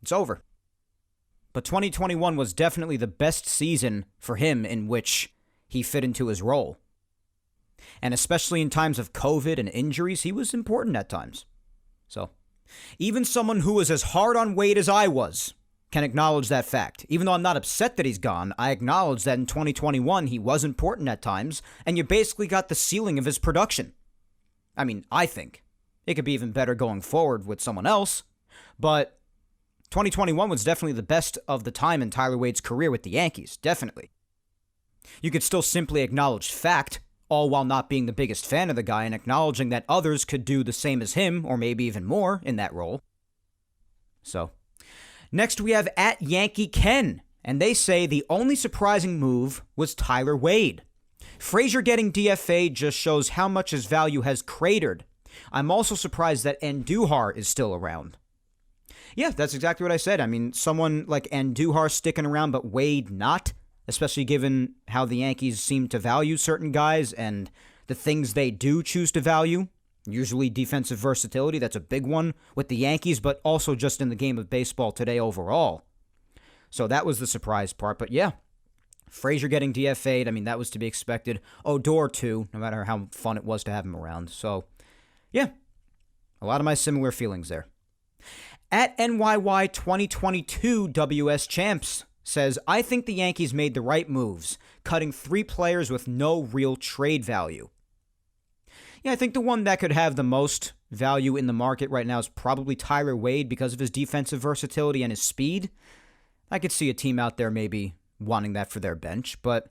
Speaker 1: It's over. But 2021 was definitely the best season for him in which he fit into his role. And especially in times of COVID and injuries, he was important at times. So, even someone who was as hard on Wade as I was can acknowledge that fact. Even though I'm not upset that he's gone, I acknowledge that in 2021 he was important at times, and you basically got the ceiling of his production. I mean, I think. It could be even better going forward with someone else, but 2021 was definitely the best of the time in Tyler Wade's career with the Yankees, definitely. You could still simply acknowledge fact, all while not being the biggest fan of the guy and acknowledging that others could do the same as him, or maybe even more, in that role. So, next we have at Yankee Ken, and they say the only surprising move was Tyler Wade. Frazier getting DFA'd just shows how much his value has cratered. I'm also surprised that Andujar is still around. Yeah, that's exactly what I said. I mean, someone like Andujar sticking around, but Wade not, especially given how the Yankees seem to value certain guys and the things they do choose to value. Usually defensive versatility, that's a big one with the Yankees, but also just in the game of baseball today overall. So that was the surprise part, but yeah. Frazier getting DFA'd, I mean, that was to be expected. Odor, too, no matter how fun it was to have him around. So, yeah, a lot of my similar feelings there. At NYY 2022 WS Champs says, I think the Yankees made the right moves, cutting 3 players with no real trade value. Yeah, I think the one that could have the most value in the market right now is probably Tyler Wade because of his defensive versatility and his speed. I could see a team out there maybe wanting that for their bench, but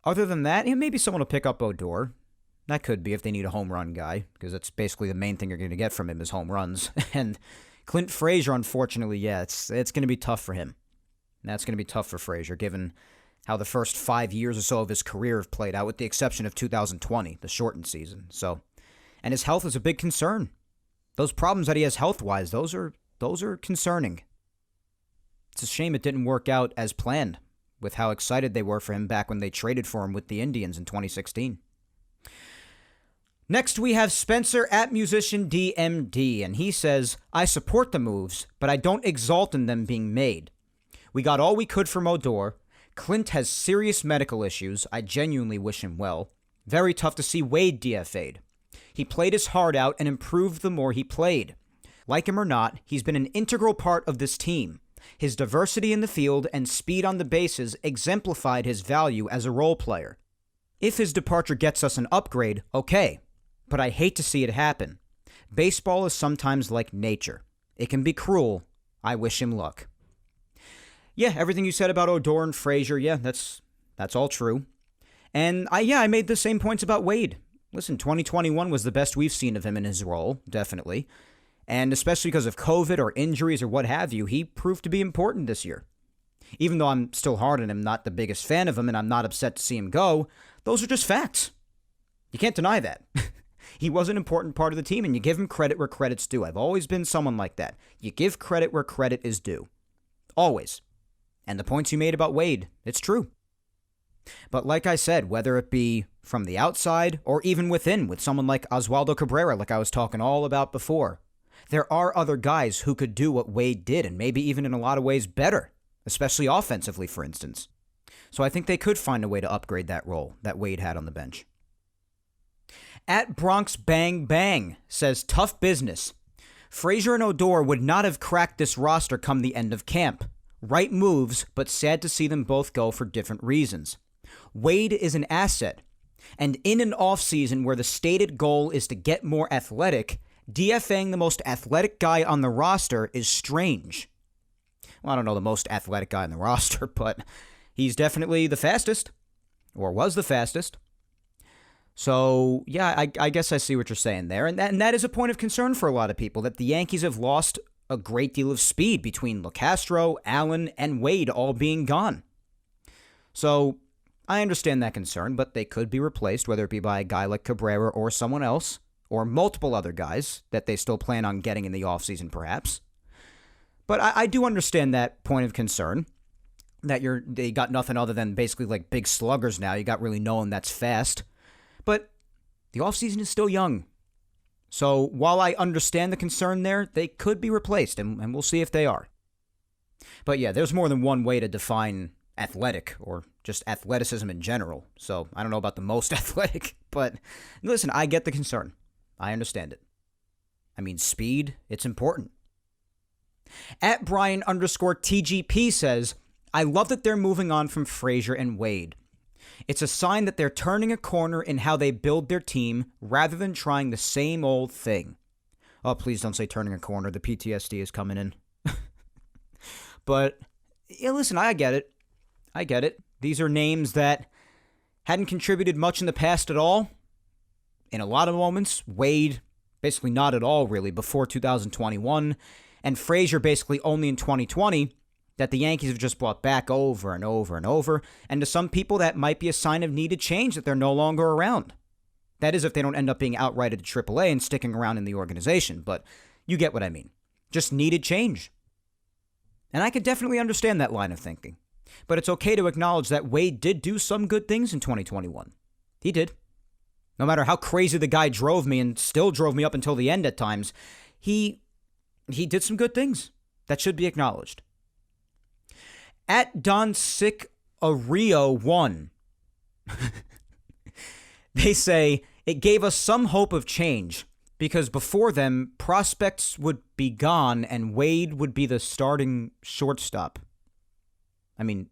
Speaker 1: other than that, maybe someone will pick up Odor. That could be if they need a home run guy, because that's basically the main thing you're going to get from him is home runs. And Clint Frazier, unfortunately, yeah, it's going to be tough for him. That's going to be tough for Frazier, given how the first 5 years or so of his career have played out, with the exception of 2020, the shortened season. So, and his health is a big concern. Those problems that he has health-wise, those are concerning. It's a shame it didn't work out as planned, with how excited they were for him back when they traded for him with the Indians in 2016. Next, we have Spencer at Musician DMD, and he says, I support the moves, but I don't exult in them being made. We got all we could from Odor. Clint has serious medical issues. I genuinely wish him well. Very tough to see Wade DFA'd. He played his heart out and improved the more he played. Like him or not, he's been an integral part of this team. His diversity in the field and speed on the bases exemplified his value as a role player. If his departure gets us an upgrade, okay, but I hate to see it happen. Baseball is sometimes like nature. It can be cruel. I wish him luck. Yeah, everything you said about Odor and Frazier, yeah, that's all true. And I made the same points about Wade. Listen, 2021 was the best we've seen of him in his role, definitely. And especially because of COVID or injuries or what have you, he proved to be important this year. Even though I'm still hard on him, not the biggest fan of him, and I'm not upset to see him go, those are just facts. You can't deny that. He was an important part of the team, and you give him credit where credit's due. I've always been someone like that. You give credit where credit is due. Always. And the points you made about Wade, it's true. But like I said, whether it be from the outside or even within with someone like Oswaldo Cabrera, like I was talking all about before, there are other guys who could do what Wade did, and maybe even in a lot of ways better, especially offensively, for instance. So I think they could find a way to upgrade that role that Wade had on the bench. At Bronx Bang Bang says, tough business. Frazier and Odor would not have cracked this roster come the end of camp. Right moves, but sad to see them both go for different reasons. Wade is an asset, and in an offseason where the stated goal is to get more athletic, DFAing the most athletic guy on the roster is strange. Well, I don't know the most athletic guy on the roster, but he's definitely the fastest, or was the fastest. So, yeah, I guess I see what you're saying there. And that is a point of concern for a lot of people, that the Yankees have lost a great deal of speed between LeCastro, Allen, and Wade all being gone. So, I understand that concern, but they could be replaced, whether it be by a guy like Cabrera or someone else, or multiple other guys that they still plan on getting in the offseason, perhaps. But I do understand that point of concern, that they got nothing other than basically like big sluggers now. You got really no one that's fast. But the offseason is still young. So while I understand the concern there, they could be replaced, and we'll see if they are. But yeah, there's more than one way to define athletic or just athleticism in general. So I don't know about the most athletic, but listen, I get the concern. I understand it. I mean, speed, it's important. At Brian_TGP says, I love that they're moving on from Frazier and Wade. It's a sign that they're turning a corner in how they build their team rather than trying the same old thing. Oh, please don't say turning a corner. The PTSD is coming in. But, yeah, listen, I get it. I get it. These are names that hadn't contributed much in the past at all. In a lot of moments, Wade, basically not at all, really, before 2021. And Frazier basically only in 2020, that the Yankees have just brought back over and over and over. And to some people, that might be a sign of needed change that they're no longer around. That is if they don't end up being outrighted to AAA and sticking around in the organization. But you get what I mean. Just needed change. And I could definitely understand that line of thinking. But it's okay to acknowledge that Wade did do some good things in 2021. He did. No matter how crazy the guy drove me and still drove me up until the end at times, he did some good things that should be acknowledged. At Don Sick Rio 1, they say it gave us some hope of change because before them, prospects would be gone and Wade would be the starting shortstop. I mean,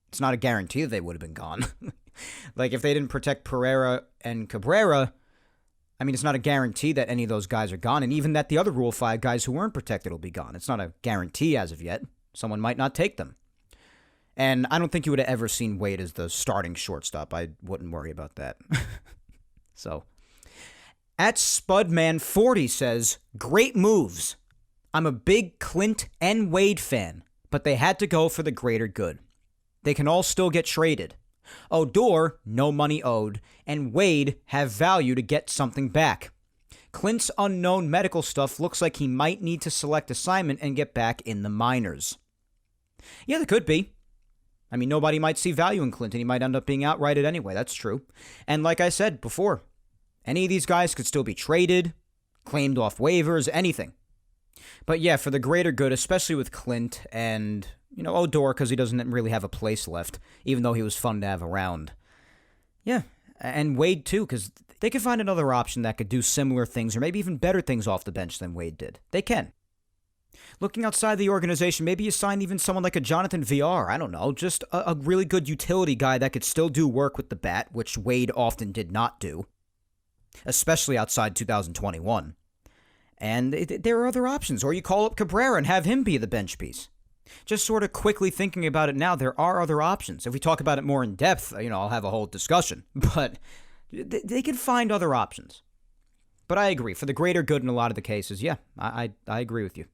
Speaker 1: it's not a guarantee that they would have been gone. Like, if they didn't protect Pereira and Cabrera, I mean, it's not a guarantee that any of those guys are gone, and even that the other Rule 5 guys who weren't protected will be gone. It's not a guarantee as of yet. Someone might not take them. And I don't think you would have ever seen Wade as the starting shortstop. I wouldn't worry about that. So, at Spudman40 says, great moves. I'm a big Clint and Wade fan, but they had to go for the greater good. They can all still get traded. Odor, no money owed, and Wade have value to get something back. Clint's unknown medical stuff looks like he might need to select assignment and get back in the minors. Yeah, there could be. I mean, nobody might see value in Clint, and he might end up being outrighted anyway. That's true. And like I said before, any of these guys could still be traded, claimed off waivers, anything. But yeah, for the greater good, especially with Clint and, Odor, because he doesn't really have a place left, even though he was fun to have around. Yeah, and Wade too, because they could find another option that could do similar things or maybe even better things off the bench than Wade did. They can. Looking outside the organization, maybe you sign even someone like a Jonathan VR. I don't know, just a really good utility guy that could still do work with the bat, which Wade often did not do, especially outside 2021. And there are other options. Or you call up Cabrera and have him be the bench piece. Just sort of quickly thinking about it now, there are other options. If we talk about it more in depth, I'll have a whole discussion. But they can find other options. But I agree. For the greater good in a lot of the cases, yeah, I agree with you.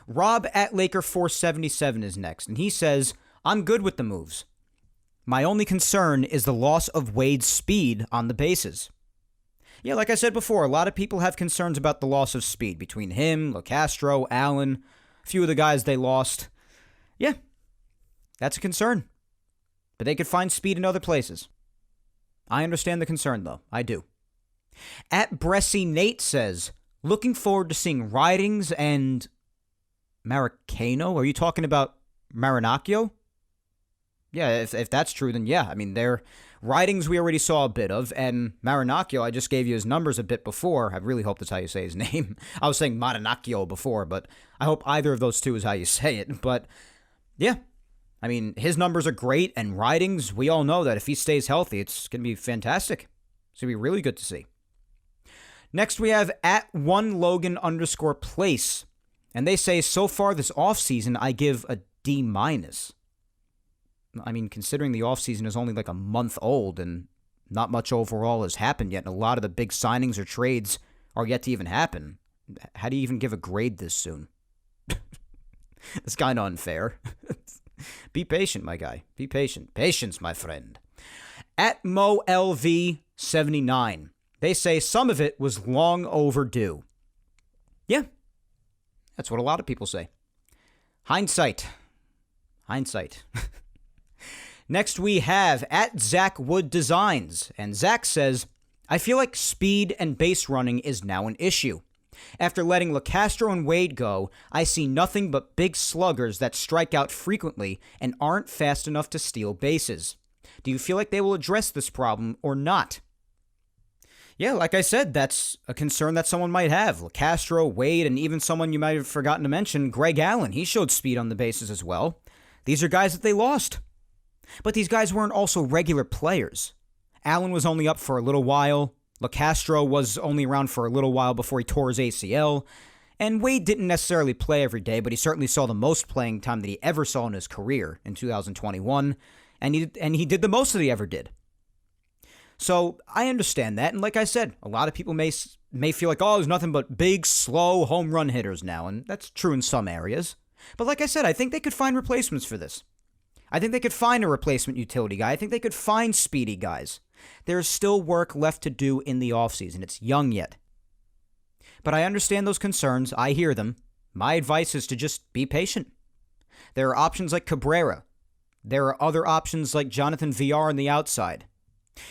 Speaker 1: Rob at Laker477 is next, and he says, I'm good with the moves. My only concern is the loss of Wade's speed on the bases. Yeah, like I said before, a lot of people have concerns about the loss of speed between him, LeCastro, Allen, a few of the guys they lost. Yeah, that's a concern. But they could find speed in other places. I understand the concern, though. I do. At Bressy Nate says, looking forward to seeing Ridings and Maracano. Are you talking about Maranachio? Yeah, if that's true, then yeah. I mean, their Ridings we already saw a bit of, and Maranachio, I just gave you his numbers a bit before. I really hope that's how you say his name. I was saying Maranachio before, but I hope either of those two is how you say it. But yeah, I mean, his numbers are great, and Ridings, we all know that if he stays healthy, it's going to be fantastic. It's going to be really good to see. Next, we have at @1Logan_place. And they say, so far this offseason, I give a D-. I mean, considering the offseason is only like a month old and not much overall has happened yet, and a lot of the big signings or trades are yet to even happen, how do you even give a grade this soon? It's kind of unfair. Be patient, my guy. Be patient. Patience, my friend. At MoLV79, they say some of it was long overdue. Yeah. That's what a lot of people say. Hindsight. Next we have at Zach Wood Designs. And Zach says, I feel like speed and base running is now an issue. After letting LeCastro and Wade go, I see nothing but big sluggers that strike out frequently and aren't fast enough to steal bases. Do you feel like they will address this problem or not? Yeah, like I said, that's a concern that someone might have. LeCastro, Wade, and even someone you might have forgotten to mention, Greg Allen. He showed speed on the bases as well. These are guys that they lost. But these guys weren't also regular players. Allen was only up for a little while. LeCastro was only around for a little while before he tore his ACL. And Wade didn't necessarily play every day, but he certainly saw the most playing time that he ever saw in his career in 2021. And he did the most that he ever did. So I understand that, and like I said, a lot of people may feel like, oh, there's nothing but big, slow home run hitters now, and that's true in some areas. But like I said, I think they could find replacements for this. I think they could find a replacement utility guy. I think they could find speedy guys. There's still work left to do in the offseason. It's young yet. But I understand those concerns. I hear them. My advice is to just be patient. There are options like Cabrera. There are other options like Jonathan VR on the outside.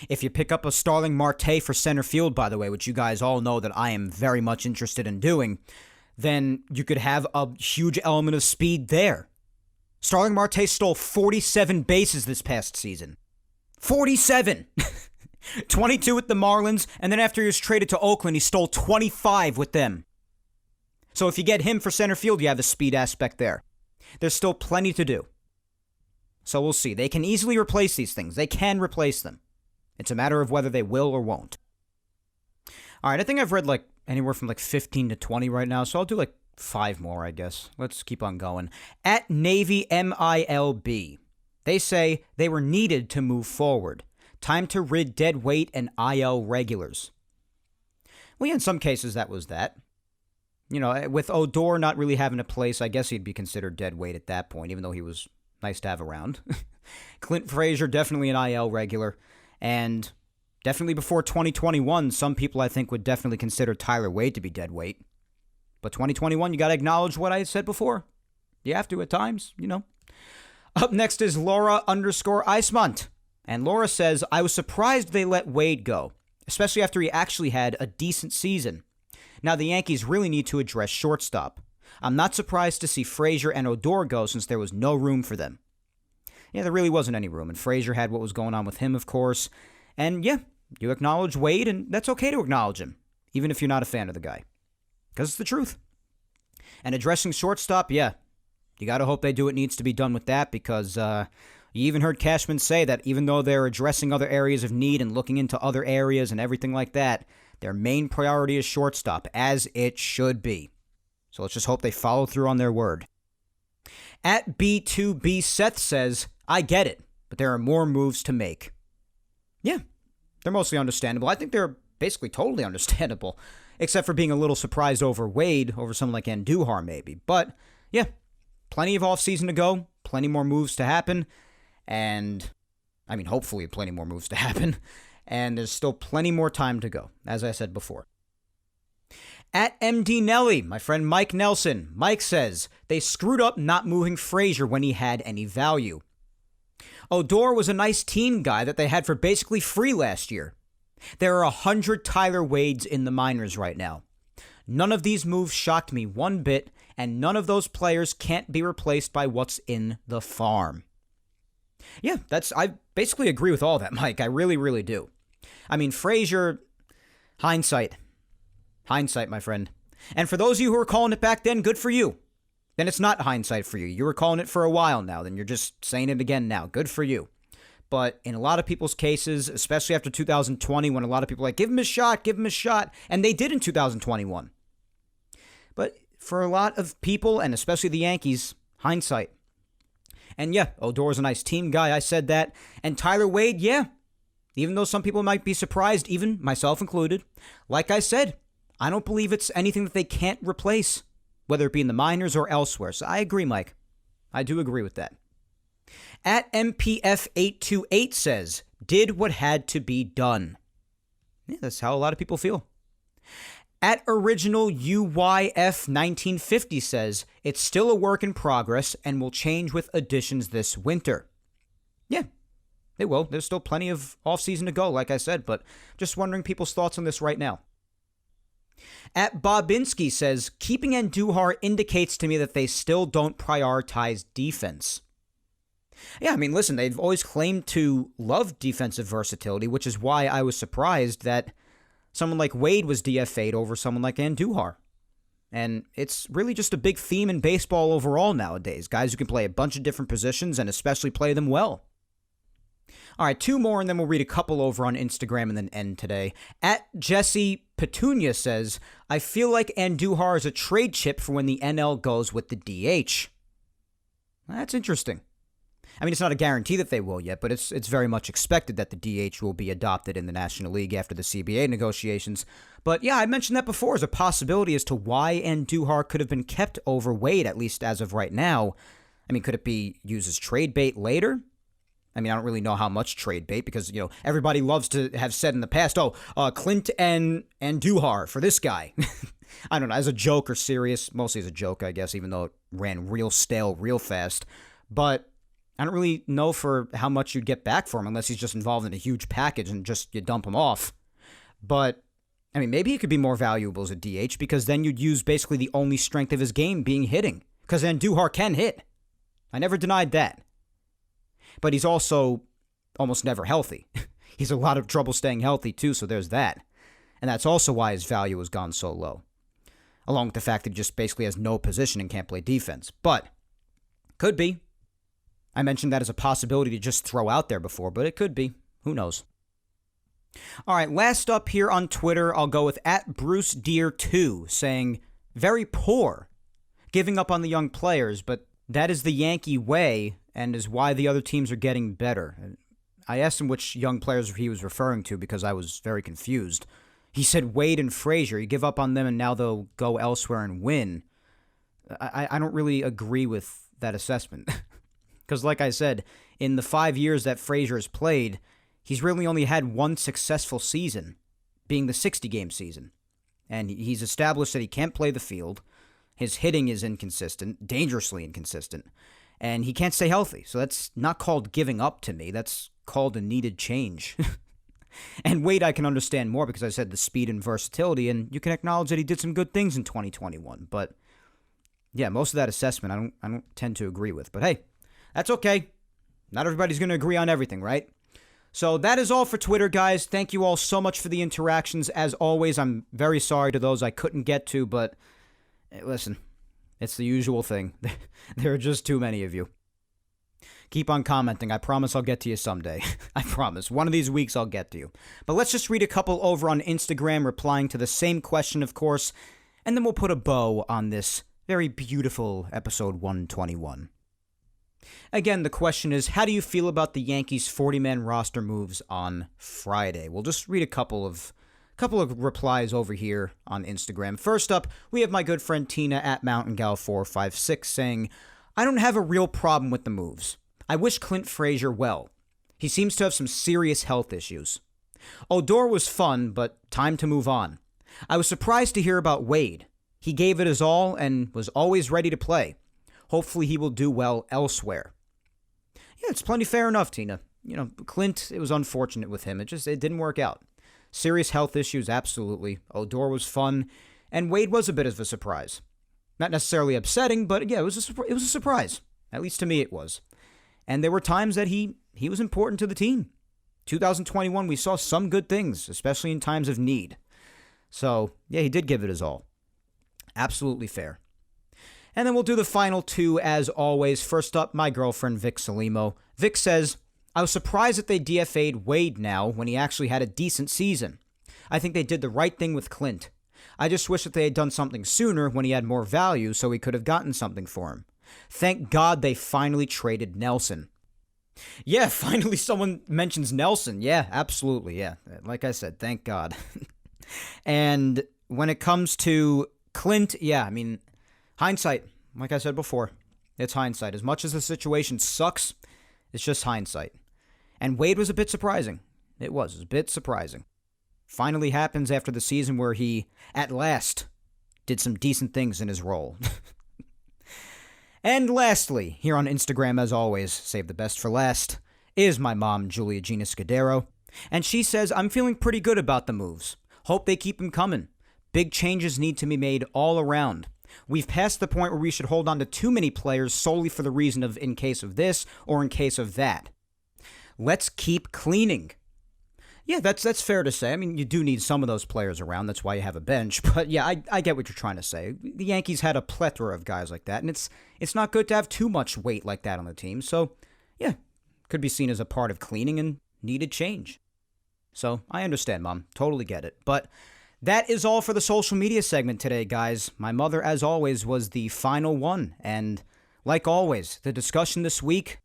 Speaker 1: If you pick up a Starling Marte for center field, by the way, which you guys all know that I am very much interested in doing, then you could have a huge element of speed there. Starling Marte stole 47 bases this past season. 47! 22 with the Marlins, and then after he was traded to Oakland, he stole 25 with them. So if you get him for center field, you have the speed aspect there. There's still plenty to do. So we'll see. They can easily replace these things. They can replace them. It's a matter of whether they will or won't. All right, I think I've read like anywhere from like 15 to 20 right now, so I'll do like 5 more, I guess. Let's keep on going. At Navy MILB, they say they were needed to move forward. Time to rid dead weight and IL regulars. Well, yeah, in some cases that was that. You know, with Odor not really having a place, I guess he'd be considered dead weight at that point, even though he was nice to have around. Clint Frazier, definitely an IL regular. And definitely before 2021, some people I think would definitely consider Tyler Wade to be dead weight. But 2021, you got to acknowledge what I said before. You have to at times, you know. Up next is Laura_Icemont. And Laura says, I was surprised they let Wade go, especially after he actually had a decent season. Now the Yankees really need to address shortstop. I'm not surprised to see Frazier and Odor go since there was no room for them. Yeah, there really wasn't any room, and Frazier had what was going on with him, of course. And yeah, you acknowledge Wade, and that's okay to acknowledge him, even if you're not a fan of the guy. Because it's the truth. And addressing shortstop, yeah, you got to hope they do what needs to be done with that, because you even heard Cashman say that even though they're addressing other areas of need and looking into other areas and everything like that, their main priority is shortstop, as it should be. So let's just hope they follow through on their word. At B2B Seth says, I get it, but there are more moves to make. Yeah, they're mostly understandable. I think they're basically totally understandable, except for being a little surprised over Wade, over someone like Andujar maybe. But yeah, plenty of offseason to go, plenty more moves to happen, and I mean, hopefully plenty more moves to happen, and there's still plenty more time to go, as I said before. At MD Nelly, my friend Mike Nelson, Mike says, they screwed up not moving Frazier when he had any value. Odor was a nice team guy that they had for basically free last year. There are 100 Tyler Wades in the minors right now. None of these moves shocked me one bit, and none of those players can't be replaced by what's in the farm. Yeah, I basically agree with all that, Mike. I really, really do. I mean, Frazier, hindsight. Hindsight, my friend. And for those of you who were calling it back then, good for you. Then it's not hindsight for you. You were calling it for a while now. Then you're just saying it again now. Good for you. But in a lot of people's cases, especially after 2020, when a lot of people are like, give him a shot, give him a shot. And they did in 2021. But for a lot of people, and especially the Yankees, hindsight. And yeah, Odor's a nice team guy. I said that. And Tyler Wade, yeah. Even though some people might be surprised, even myself included. Like I said, I don't believe it's anything that they can't replace, whether it be in the minors or elsewhere. So I agree, Mike. I do agree with that. At MPF828 says, did what had to be done. Yeah, that's how a lot of people feel. At Original UYF 1950 says, it's still a work in progress and will change with additions this winter. Yeah, it will. There's still plenty of offseason to go, like I said, but just wondering people's thoughts on this right now. At Bobinski says, keeping Andujar indicates to me that they still don't prioritize defense. Yeah, I mean, listen, they've always claimed to love defensive versatility, which is why I was surprised that someone like Wade was DFA'd over someone like Andujar. And it's really just a big theme in baseball overall nowadays. Guys who can play a bunch of different positions and especially play them well. All right, 2 more, and then we'll read a couple over on Instagram and then end today. At Jesse Petunia says, I feel like Andujar is a trade chip for when the NL goes with the DH. That's interesting. I mean, it's not a guarantee that they will yet, but it's very much expected that the DH will be adopted in the National League after the CBA negotiations. But yeah, I mentioned that before as a possibility as to why Andujar could have been kept over Wade, at least as of right now. I mean, could it be used as trade bait later? I mean, I don't really know how much trade bait because, everybody loves to have said in the past, Clint and Andujar for this guy. I don't know, as a joke or serious, mostly as a joke, I guess, even though it ran real stale real fast. But I don't really know for how much you'd get back for him unless he's just involved in a huge package and just you dump him off. But, I mean, maybe he could be more valuable as a DH because then you'd use basically the only strength of his game being hitting. Because Andujar can hit. I never denied that. But he's also almost never healthy. He's a lot of trouble staying healthy too, so there's that. And that's also why his value has gone so low. Along with the fact that he just basically has no position and can't play defense. But, could be. I mentioned that as a possibility to just throw out there before, but it could be. Who knows? All right, last up here on Twitter, I'll go with at BruceDeer2 saying, very poor, giving up on the young players, but that is the Yankee way and is why the other teams are getting better. I asked him which young players he was referring to because I was very confused. He said Wade and Frazier. You give up on them and now they'll go elsewhere and win. I don't really agree with that assessment. Because like I said, in the 5 years that Frazier has played, he's really only had one successful season, being the 60-game season. And he's established that he can't play the field. His hitting is inconsistent, dangerously inconsistent. And he can't stay healthy. So that's not called giving up to me. That's called a needed change. And Wade I can understand more because I said the speed and versatility, and you can acknowledge that he did some good things in 2021. But yeah, most of that assessment I don't tend to agree with. But hey, that's okay. Not everybody's going to agree on everything, right? So that is all for Twitter, guys. Thank you all so much for the interactions. As always, I'm very sorry to those I couldn't get to, but listen, it's the usual thing. There are just too many of you. Keep on commenting. I promise I'll get to you someday. I promise. One of these weeks I'll get to you. But let's just read a couple over on Instagram replying to the same question, of course, and then we'll put a bow on this very beautiful episode 121. Again, the question is, how do you feel about the Yankees' 40-man roster moves on Friday? We'll just read a couple of replies over here on Instagram. First up, we have my good friend Tina at MountainGal456 saying, I don't have a real problem with the moves. I wish Clint Frazier well. He seems to have some serious health issues. Odor was fun, but time to move on. I was surprised to hear about Wade. He gave it his all and was always ready to play. Hopefully he will do well elsewhere. Yeah, it's plenty fair enough, Tina. Clint, it was unfortunate with him. It didn't work out. Serious health issues, absolutely. Odor was fun, and Wade was a bit of a surprise. Not necessarily upsetting, but yeah, it was a surprise. At least to me it was. And there were times that he was important to the team. 2021, we saw some good things, especially in times of need. So, yeah, he did give it his all. Absolutely fair. And then we'll do the final two as always. First up, my girlfriend, Vic Salimo. Vic says, I was surprised that they DFA'd Wade now when he actually had a decent season. I think they did the right thing with Clint. I just wish that they had done something sooner when he had more value so we could have gotten something for him. Thank God they finally traded Nelson. Yeah, finally someone mentions Nelson. Yeah, absolutely, yeah. Like I said, thank God. And when it comes to Clint, yeah, I mean, hindsight, like I said before, it's hindsight. As much as the situation sucks, it's just hindsight. And Wade was a bit surprising. It was a bit surprising. Finally happens after the season where he, at last, did some decent things in his role. And lastly, here on Instagram, as always, save the best for last, is my mom, Julia Gina Scudiero. And she says, I'm feeling pretty good about the moves. Hope they keep him coming. Big changes need to be made all around. We've passed the point where we should hold on to too many players solely for the reason of in case of this or in case of that. Let's keep cleaning. Yeah, that's fair to say. I mean, you do need some of those players around. That's why you have a bench. But yeah, I get what you're trying to say. The Yankees had a plethora of guys like that, and it's not good to have too much weight like that on the team. So, yeah, could be seen as a part of cleaning and needed change. So, I understand, Mom. Totally get it. But that is all for the social media segment today, guys. My mother, as always, was the final one. And like always, the discussion this week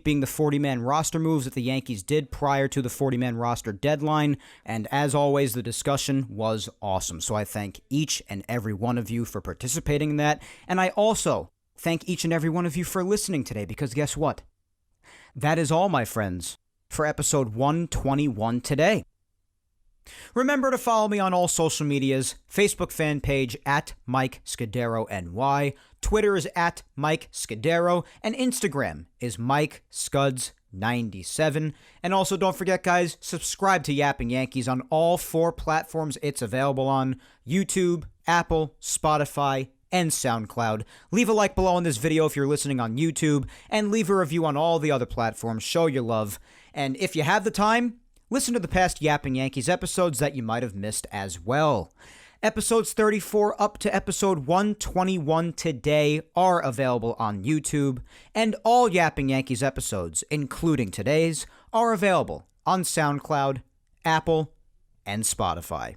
Speaker 1: being the 40-man roster moves that the Yankees did prior to the 40-man roster deadline. And as always, the discussion was awesome. So I thank each and every one of you for participating in that. And I also thank each and every one of you for listening today, because guess what? That is all, my friends, for episode 121 today. Remember to follow me on all social medias, Facebook fan page at Mike Scudiero NY, Twitter is at Mike Scudiero, and Instagram is Mike Scuds97. And also don't forget, guys, subscribe to Yapping Yankees on all 4 platforms it's available on: YouTube, Apple, Spotify, and SoundCloud. Leave a like below on this video if you're listening on YouTube, and leave a review on all the other platforms. Show your love. And if you have the time, listen to the past Yapping Yankees episodes that you might have missed as well. Episodes 34 up to episode 121 today are available on YouTube, and all Yapping Yankees episodes, including today's, are available on SoundCloud, Apple, and Spotify.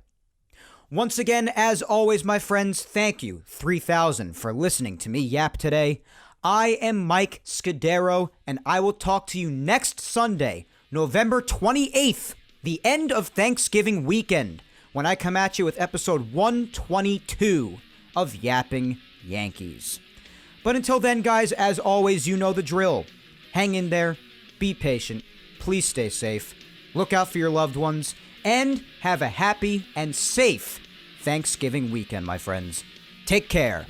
Speaker 1: Once again, as always, my friends, thank you, 3,000, for listening to me yap today. I am Mike Scudiero, and I will talk to you next Sunday, November 28th, the end of Thanksgiving weekend, when I come at you with episode 122 of Yapping Yankees. But until then, guys, as always, you know the drill. Hang in there, be patient, please stay safe, look out for your loved ones, and have a happy and safe Thanksgiving weekend, my friends. Take care.